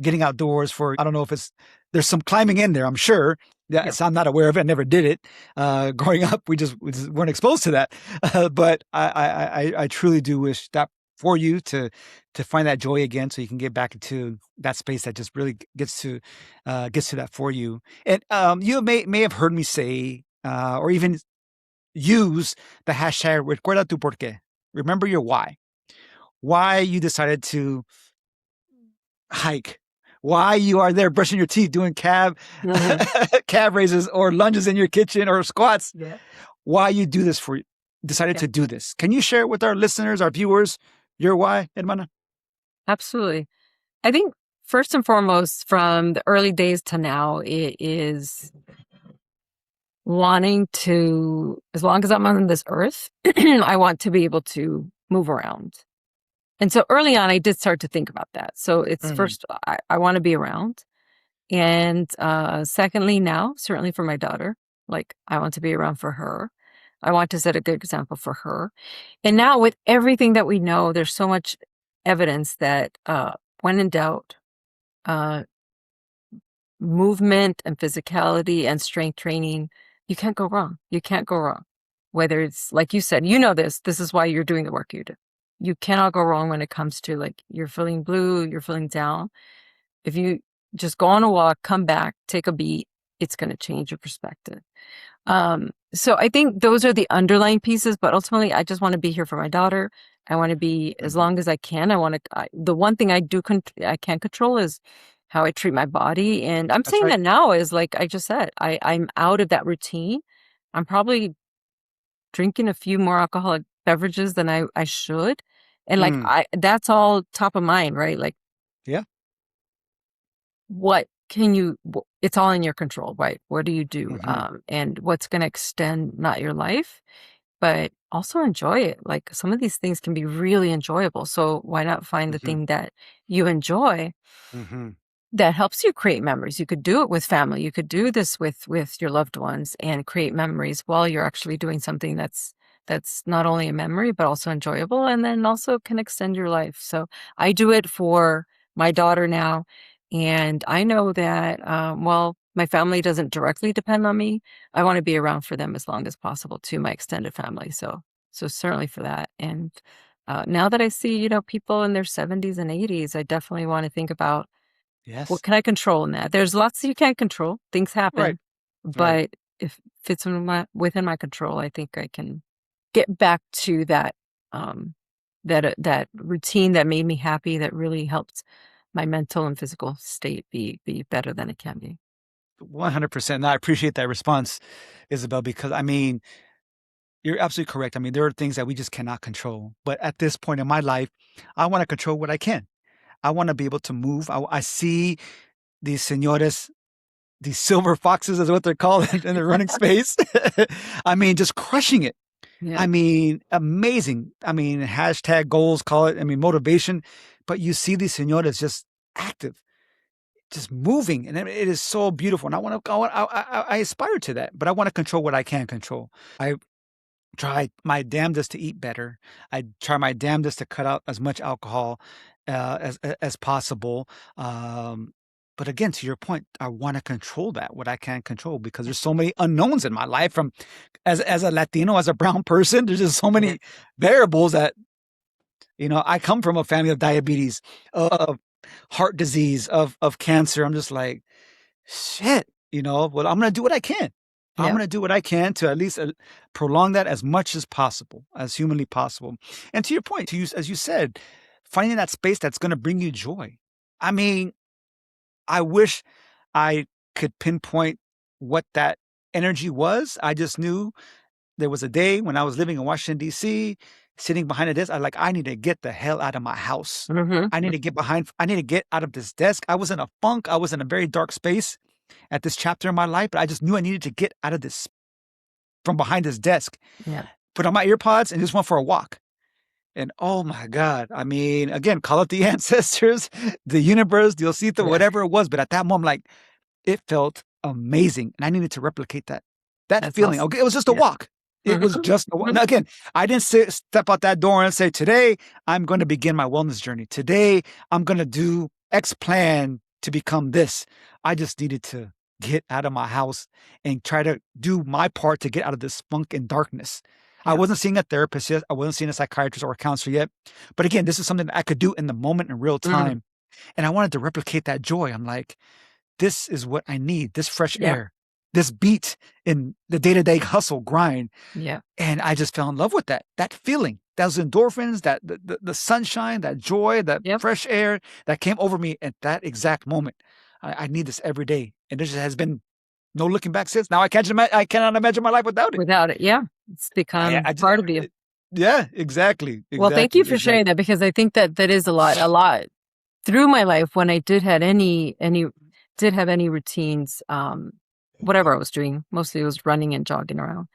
getting outdoors I don't know if there's some climbing in there, I'm sure. Yeah, Yeah. so I'm not aware of it. I never did it. Growing up, we just weren't exposed to that. But I truly do wish that for you to find that joy again, so you can get back into that space that just really gets to that for you. And you may have heard me say, or even use the hashtag "Recuerda tu porqué." Remember your why. Why you decided to hike. Why you are there brushing your teeth, doing calf raises or lunges in your kitchen or squats. Yeah. Why you do this decided to do this. Can you share with our listeners, our viewers, your why, Hermana? Absolutely. I think first and foremost, from the early days to now, it is wanting to, as long as I'm on this earth, I want to be able to move around. And so early on, I did start to think about that. So it's first, I want to be around. And secondly, now, certainly for my daughter, like I want to be around for her. I want to set a good example for her. And now with everything that we know, there's so much evidence that when in doubt, uh, movement and physicality and strength training, you can't go wrong. You can't go wrong. Whether it's like you said, this is why you're doing the work you do. You cannot go wrong when it comes to like you're feeling blue, you're feeling down. If you just go on a walk, come back, take a beat, it's going to change your perspective. So I think those are the underlying pieces, but ultimately I just want to be here for my daughter. I want to be as long as I can. The one thing I can't control is how I treat my body. And I'm saying that now is like I just said, I'm out of that routine. I'm probably drinking a few more alcoholic beverages than I should. And like that's all top of mind, right? Like, yeah. It's all in your control, right? What do you do? And what's going to extend not your life, but also enjoy it. Like some of these things can be really enjoyable. So why not find the thing that you enjoy that helps you create memories? You could do it with family. You could do this with your loved ones and create memories while you're actually doing something that's not only a memory, but also enjoyable and then also can extend your life. So I do it for my daughter now. And I know that, while my family doesn't directly depend on me, I want to be around for them as long as possible too, my extended family. So certainly for that. And now that I see, people in their 70s and 80s, I definitely want to think about what can I control in that. There's lots that you can't control. Things happen. But if it's within my control, I think I can get back to that that routine that made me happy, that really helped my mental and physical state be better than it can be. 100%. And I appreciate that response, Isabel, because I mean, you're absolutely correct. I mean, there are things that we just cannot control. But at this point in my life, I want to control what I can. I want to be able to move. I see these señores, these silver foxes is what they're called in the running space. I mean, just crushing it. Yeah. I mean, amazing. I mean, hashtag goals, call it, motivation. But you see these señores just active, just moving. And it is so beautiful. And I aspire to that, but I want to control what I can control. I try my damnedest to eat better. I try my damnedest to cut out as much alcohol as possible. But again, to your point, I want to control what I can control, because there's so many unknowns in my life. From as a Latino, as a brown person, there's just so many variables that, I come from a family of diabetes, of heart disease, of cancer. I'm just like, shit, well, I'm going to do what I can. I'm going to do what I can to at least prolong that as much as possible, as humanly possible. And to your point, as you said, finding that space that's going to bring you joy. I mean, I wish I could pinpoint what that energy was. I just knew there was a day when I was living in Washington, D.C., sitting behind a desk. I need to get the hell out of my house. I need to get out of this desk. I was in a funk. I was in a very dark space at this chapter in my life, but I just knew I needed to get out of this, from behind this desk. Yeah. Put on my earpods and just went for a walk. And oh my God, I mean, again, call it the ancestors, the universe, Diosito, whatever it was. But at that moment, like, it felt amazing. And I needed to replicate that That's feeling. awesome. Okay, it was just a walk. It was just a walk. Now, again, I didn't step out that door and say, today I'm going to begin my wellness journey. Today I'm going to do X plan to become this. I just needed to get out of my house and try to do my part to get out of this funk and darkness. I wasn't seeing a therapist yet. I wasn't seeing a psychiatrist or a counselor yet. But again, this is something that I could do in the moment in real time. And I wanted to replicate that joy. I'm like, this is what I need, this fresh air, this beat in the day-to-day hustle grind. Yeah. And I just fell in love with that feeling, those endorphins, that the sunshine, that joy, that fresh air that came over me at that exact moment. I need this every day. And there just has been no looking back since. Now I cannot imagine my life without it. Without it, yeah. It's become part of you. Yeah, exactly. Well, thank you for sharing that, because I think that is a lot. Through my life, when I did have any routines, whatever I was doing, mostly it was running and jogging around,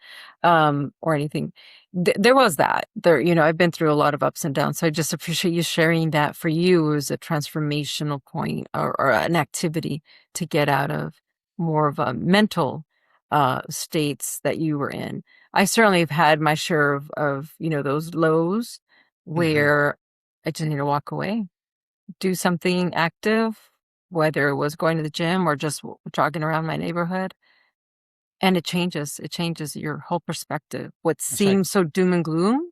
or anything. There was that. I've been through a lot of ups and downs. So I just appreciate you sharing that. For you, it was a transformational point or an activity to get out of more of a mental states that you were in. I certainly have had my share of those lows where I just need to walk away, do something active, whether it was going to the gym or just jogging around my neighborhood. And it changes your whole perspective. What seems so doom and gloom,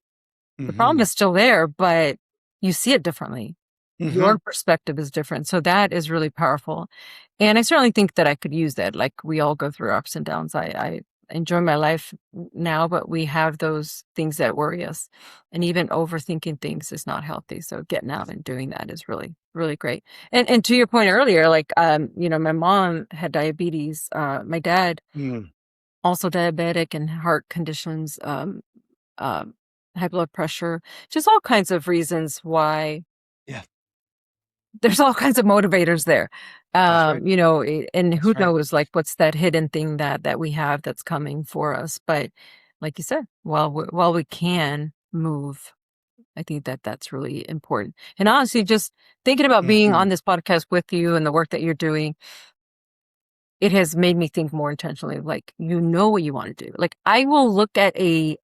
the problem is still there, but you see it differently. Your perspective is different. So that is really powerful. And I certainly think that I could use that. Like, we all go through ups and downs. I enjoy my life now, but we have those things that worry us. And even overthinking things is not healthy. So getting out and doing that is really, really great. And to your point earlier, like, my mom had diabetes. My dad, also diabetic, and heart conditions, high blood pressure, just all kinds of reasons why. Yeah. There's all kinds of motivators there. Right. And who knows, like, what's that hidden thing that we have that's coming for us. But like you said, while we can move, I think that's really important. And honestly, just thinking about being on this podcast with you and the work that you're doing, it has made me think more intentionally. Like, what you want to do. Like, I will look at a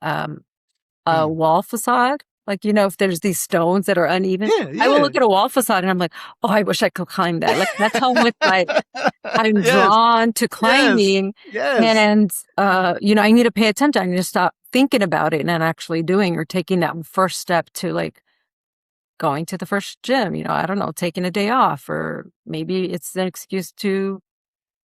wall facade. Like, if there's these stones that are uneven, I will look at a wall facade and I'm like, oh, I wish I could climb that. Like, that's how much I'm drawn to climbing. And, I need to pay attention. I need to stop thinking about it and actually doing, or taking that first step to, like, going to the first gym, I don't know, taking a day off, or maybe it's an excuse to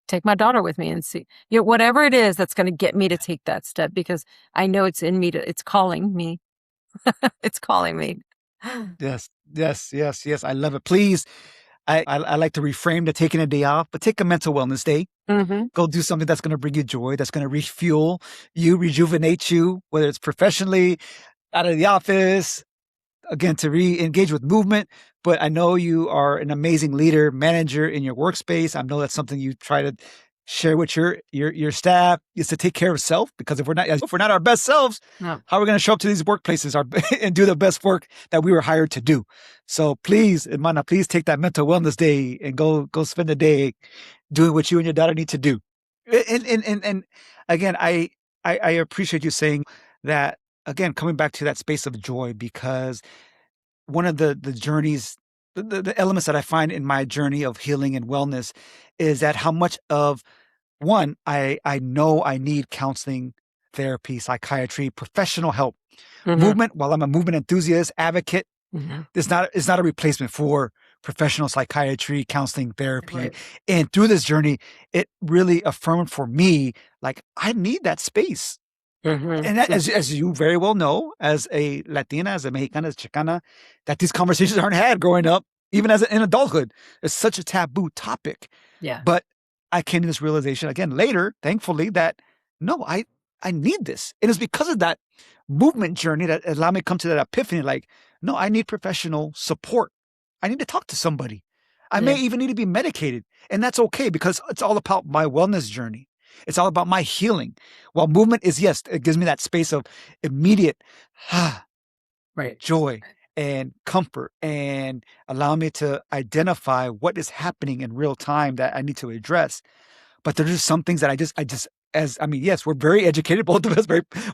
take my daughter with me and see, whatever it is that's going to get me to take that step, because I know it's in me it's calling me. It's calling me. Yes. I love it. Please, I like to reframe the taking a day off, but take a mental wellness day. Go do something that's going to bring you joy, that's going to refuel you, rejuvenate you, whether it's professionally, out of the office, again, to re-engage with movement. But I know you are an amazing leader, manager in your workspace. I know that's something you try to share with your staff, is to take care of self, because if we're not our best selves, how are we going to show up to these workplaces and do the best work that we were hired to do? So please, Hermana, please take that mental wellness day and go spend the day doing what you and your daughter need to do. And again, I appreciate you saying that, again, coming back to that space of joy, because one of the journeys, the elements that I find in my journey of healing and wellness is that how much of one, I know I need counseling, therapy, psychiatry, professional help. Movement, while I'm a movement enthusiast, advocate, is not a replacement for professional psychiatry, counseling, therapy. Right. And through this journey, it really affirmed for me, like, I need that space. And that, as you very well know, as a Latina, as a Mexicana, as a Chicana, that these conversations aren't had growing up, even in adulthood. It's such a taboo topic. Yeah. But I came to this realization again later, thankfully, that no, I need this. And it's because of that movement journey that allowed me to come to that epiphany, like, no, I need professional support. I need to talk to somebody. I may even need to be medicated. And that's okay, because it's all about my wellness journey. It's all about my healing. While movement is, yes, it gives me that space of immediate joy and comfort, and allow me to identify what is happening in real time that I need to address. But there's just some things that I just, yes, we're very educated, both of us,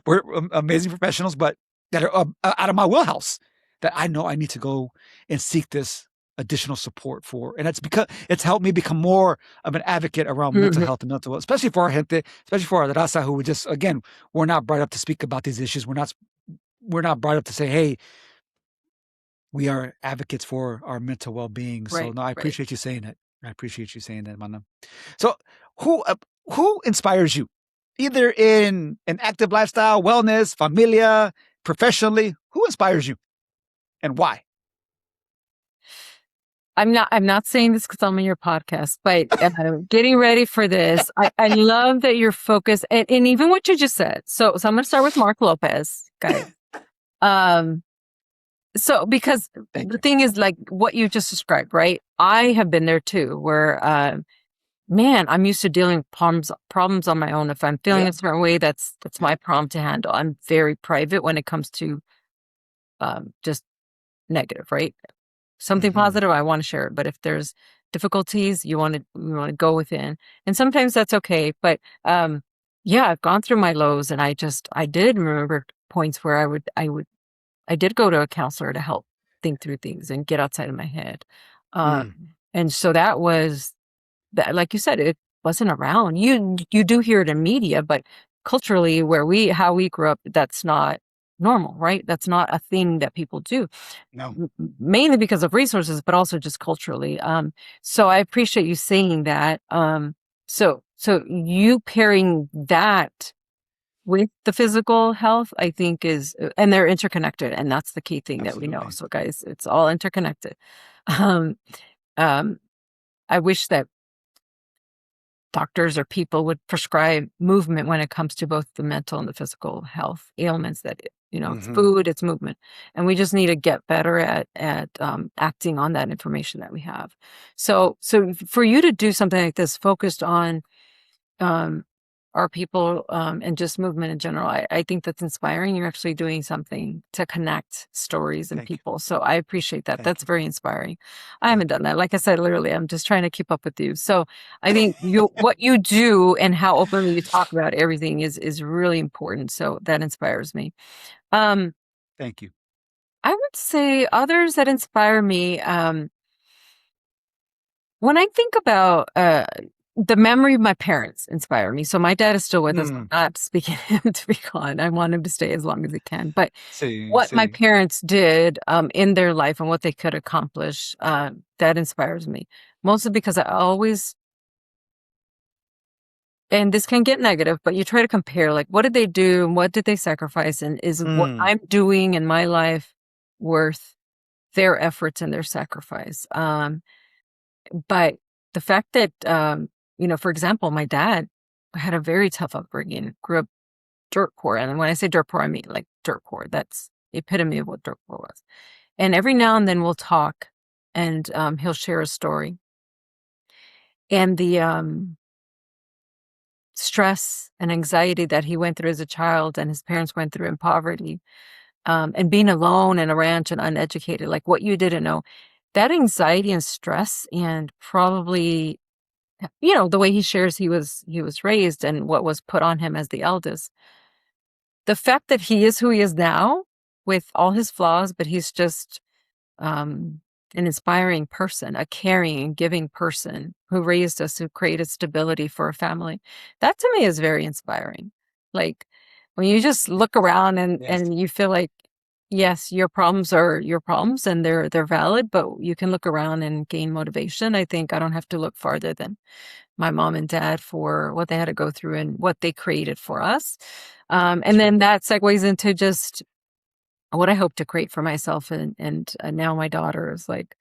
we're amazing professionals, but that are out of my wheelhouse, that I know I need to go and seek this additional support for. And that's because it's helped me become more of an advocate around mental health and mental health, especially for our gente, especially for our raza, who just, again, we're not brought up to speak about these issues. We're not brought up to say, hey, we are advocates for our mental well-being. So no, I appreciate you saying that. I appreciate you saying that, Mana. So who inspires you, either in an active lifestyle, wellness, familia, professionally? Who inspires you, and why? I'm not saying this because I'm on your podcast, but getting ready for this, I love that you're focused, and even what you just said. So I'm going to start with Mark Lopez, guys. So because the thing is, like what you just described, right? I have been there too, where, man, I'm used to dealing with problems on my own. If I'm feeling a certain way, that's my problem to handle. I'm very private when it comes to just negative, right? Something positive, I want to share it. But if there's difficulties, you want to go within, and sometimes that's okay. But I've gone through my lows, and I did remember points where I did go to a counselor to help think through things and get outside of my head. And so that was that, like you said, it wasn't around. You do hear it in media, but culturally, how we grew up, that's not normal, right? That's not a thing that people do. No. Mainly because of resources, but also just culturally. So I appreciate you saying that. So you pairing that with the physical health, I think and they're interconnected, and that's the key thing that we know. So guys, it's all interconnected. I wish that doctors or people would prescribe movement when it comes to both the mental and the physical health ailments that, it's food, it's movement. And we just need to get better at acting on that information that we have. So for you to do something like this focused on our people and just movement in general, I think that's inspiring. You're actually doing something to connect stories and people. So I appreciate that. That's very inspiring. I haven't done that. Like I said, literally, I'm just trying to keep up with you. So I think what you do and how openly you talk about everything is really important. So that inspires me. Thank you. I would say others that inspire me, when I think about the memory of my parents inspire me. So my dad is still with us. I'm not speaking him to be gone. I want him to stay as long as he can. But my parents did in their life and what they could accomplish, that inspires me. Mostly because I always, and this can get negative, but you try to compare, like, what did they do and what did they sacrifice? And is what I'm doing in my life worth their efforts and their sacrifice? But the fact that, for example, my dad had a very tough upbringing, grew up dirt poor. And when I say dirt poor, I mean like dirt poor. That's the epitome of what dirt poor was. And every now and then we'll talk, and he'll share a story. And the stress and anxiety that he went through as a child and his parents went through in poverty, and being alone in a ranch and uneducated, like what you didn't know, that anxiety and stress, and probably, the way he shares he was raised and what was put on him as the eldest. The fact that he is who he is now with all his flaws, but he's just an inspiring person, a caring and giving person who raised us, who created stability for a family. That to me is very inspiring. Like when you just look around and you feel like, yes, your problems are your problems and they're valid, but you can look around and gain motivation. I think I don't have to look farther than my mom and dad for what they had to go through and what they created for us. And then that segues into just what I hope to create for myself. And now my daughter is like,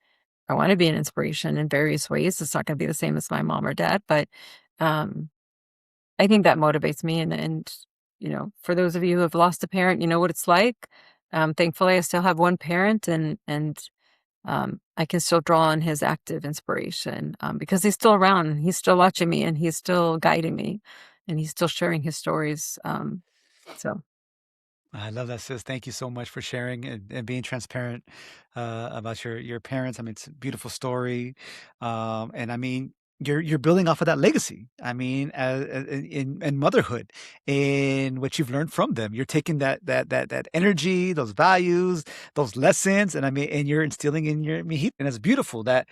I want to be an inspiration in various ways. It's not going to be the same as my mom or dad, but I think that motivates me. And, for those of you who have lost a parent, you know what it's like. Thankfully, I still have one parent, and I can still draw on his active inspiration, because he's still around, and he's still watching me, and he's still guiding me, and he's still sharing his stories. So I love that, sis. Thank you so much for sharing and being transparent about your parents. I mean, it's a beautiful story, and I mean, you're building off of that legacy. I mean, in motherhood, in what you've learned from them, you're taking that energy, those values, those lessons, and I mean, and you're instilling in your mijita, and it's beautiful that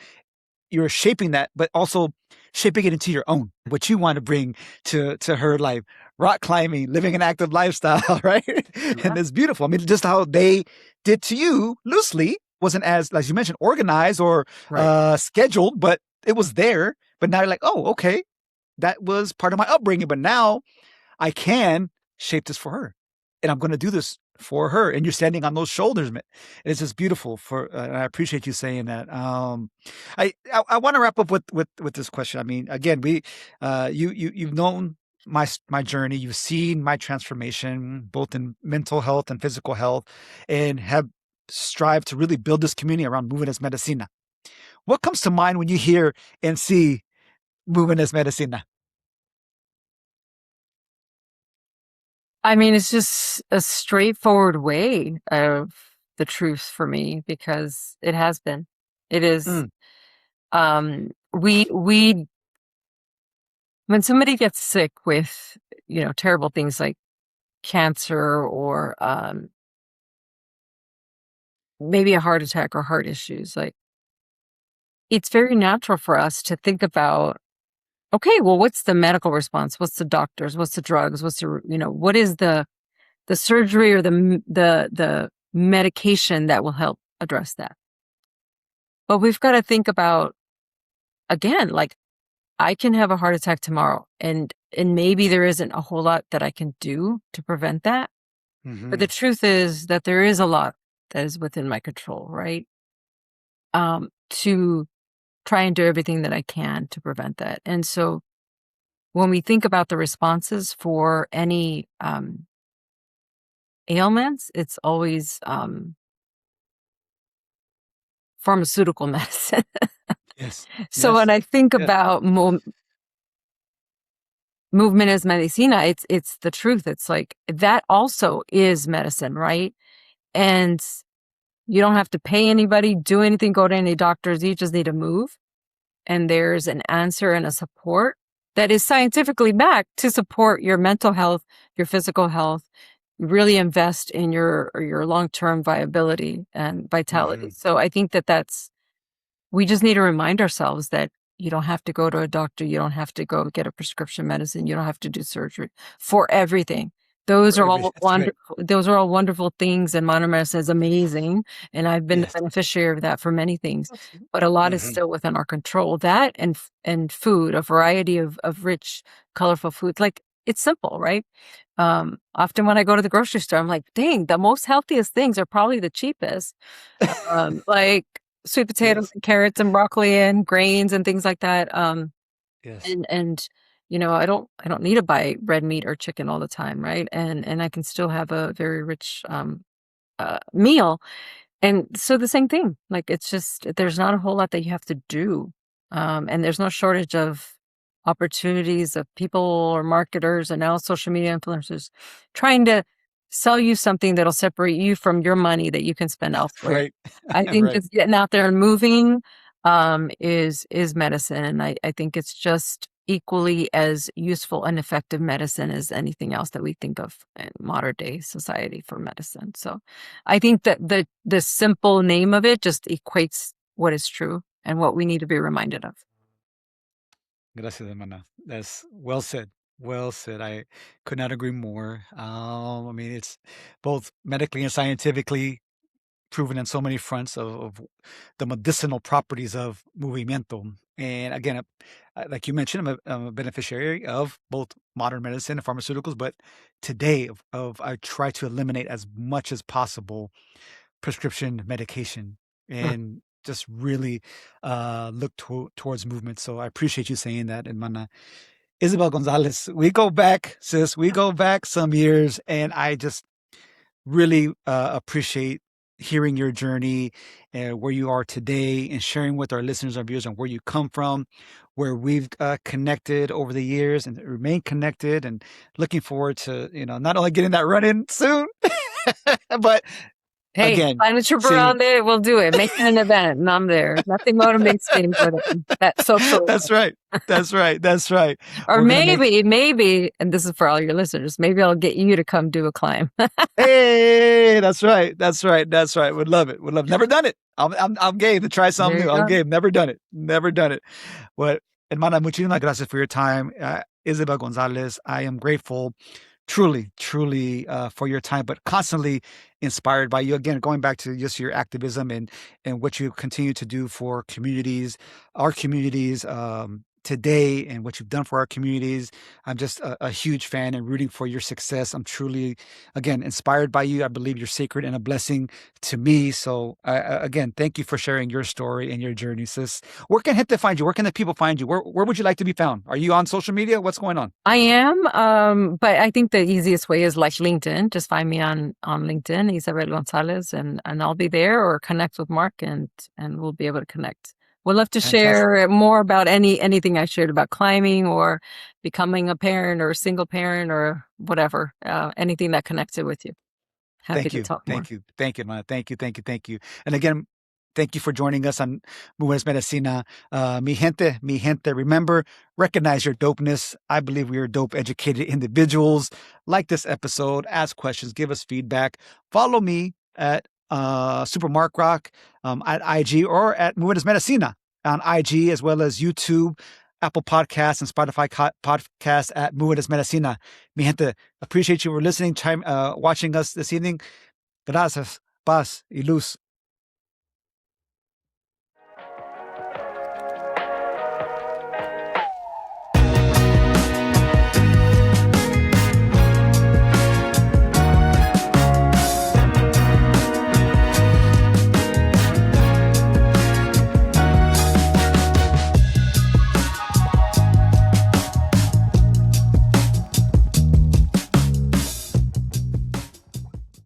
you're shaping that, but also shaping it into your own, what you want to bring to her life. Rock climbing, living an active lifestyle, right? yeah, And it's beautiful. I mean, just how they did to you loosely wasn't as you mentioned, organized or right. scheduled, but it was there. But now you're like, oh, okay, that was part of my upbringing. But now I can shape this for her, and I'm going to do this for her. And you're standing on those shoulders, man. It's just beautiful. And I appreciate you saying that. I want to wrap up with this question. I mean, again, you've known my journey. You've seen my transformation, both in mental health and physical health, and have strived to really build this community around Movement Medicina. What comes to mind when you hear and see Movement Medicina? I mean, it's just a straightforward way of the truth for me, because it has been. It is. Mm, We when somebody gets sick with, terrible things like cancer, or maybe a heart attack or heart issues, like, it's very natural for us to think about, okay, well, what's the medical response? What's the doctors? What's the drugs? What is the surgery, or the medication that will help address that? But we've got to think about, again, like, I can have a heart attack tomorrow, and maybe there isn't a whole lot that I can do to prevent that. But the hmm truth is that there is a lot that is within my control, right? To try and do everything that I can to prevent that. And so when we think about the responses for any ailments, it's always pharmaceutical medicine. Yes. So when Yes. I think Yes. about movement as medicina, it's the truth. It's like that also is medicine, right? And you don't have to pay anybody, do anything, go to any doctors. You just need to move. And there's an answer and a support that is scientifically backed to support your mental health, your physical health. Really invest in your long-term viability and vitality. hmm So I think we just need to remind ourselves that you don't have to go to a doctor. You don't have to go get a prescription medicine. You don't have to do surgery for everything. Those For are every all that's right. wonderful. Those are all wonderful things, and modern medicine is amazing. And I've been the Yes. beneficiary of that for many things. But a lot is hmm still within our control. That and food, a variety of rich, colorful foods. Like, it's simple, right? Often when I go to the grocery store, I'm like, dang, the most healthiest things are probably the cheapest. Like sweet potatoes Yes. and carrots and broccoli and grains and things like that. Yes. And I don't need to buy red meat or chicken all the time, right? And I can still have a very rich meal. And so the same thing, like, it's just, there's not a whole lot that you have to do. And there's no shortage of opportunities of people or marketers, and now social media influencers trying to sell you something that'll separate you from your money that you can spend elsewhere. Right. I think Right. just getting out there and moving is medicine. And I think it's just equally as useful and effective medicine as anything else that we think of in modern day society for medicine. So I think that the simple name of it just equates what is true and what we need to be reminded of. Gracias, hermana. That's well said. Well said. I could not agree more. I mean, it's both medically and scientifically proven in so many fronts of the medicinal properties of movimiento. And again, like you mentioned, I'm a beneficiary of both modern medicine and pharmaceuticals. But today, I try to eliminate as much as possible prescription medication and just really look towards movement. So I appreciate you saying that, hermana. Isabel Gonzalez. We go back, sis. We go back some years, and I just really appreciate hearing your journey and where you are today and sharing with our listeners and viewers on where you come from, where we've connected over the years and remain connected, and looking forward to, not only getting that run in soon, but hey, again, find a trip around there. We'll do it. Make it an event, and I'm there. Nothing motivates me more than that social. That's right. That's right. That's right. Or maybe, and this is for all your listeners, maybe I'll get you to come do a climb. Hey, that's right. That's right. That's right. Would love it. Would love. Never done it. I'm game to try something new. I'm game. Never done it. Never done it. But hermana, muchísimas gracias for your time, Isabel Gonzalez. I am grateful, truly, for your time, but constantly inspired by you. Again, going back to just your activism and what you continue to do for communities, our communities, today, and what you've done for our communities. I'm just a huge fan and rooting for your success. I'm truly, again, inspired by you. I believe you're sacred and a blessing to me. So again, thank you for sharing your story and your journey, sis. Where can Gente find you? Where can the people find you? Where would you like to be found? Are you on social media? What's going on? I am, but I think the easiest way is like LinkedIn. Just find me on LinkedIn, Isabel Gonzalez, and I'll be there, or connect with Mark, and we'll be able to connect. We'd love to share more about anything I shared about climbing or becoming a parent or a single parent or whatever, anything that connects it with you. Happy to talk more. Thank you, man. Thank you. And again, thank you for joining us on Mujeres Medicina. Mi gente, remember, recognize your dopeness. I believe we are dope, educated individuals. Like this episode, ask questions, give us feedback. Follow me at SuperMarkRock at IG, or at Mujeres Medicina on IG, as well as YouTube, Apple Podcasts, and Spotify podcasts at Mujeres Medicina. Mi gente, appreciate you for listening, watching us this evening. Gracias, paz y luz.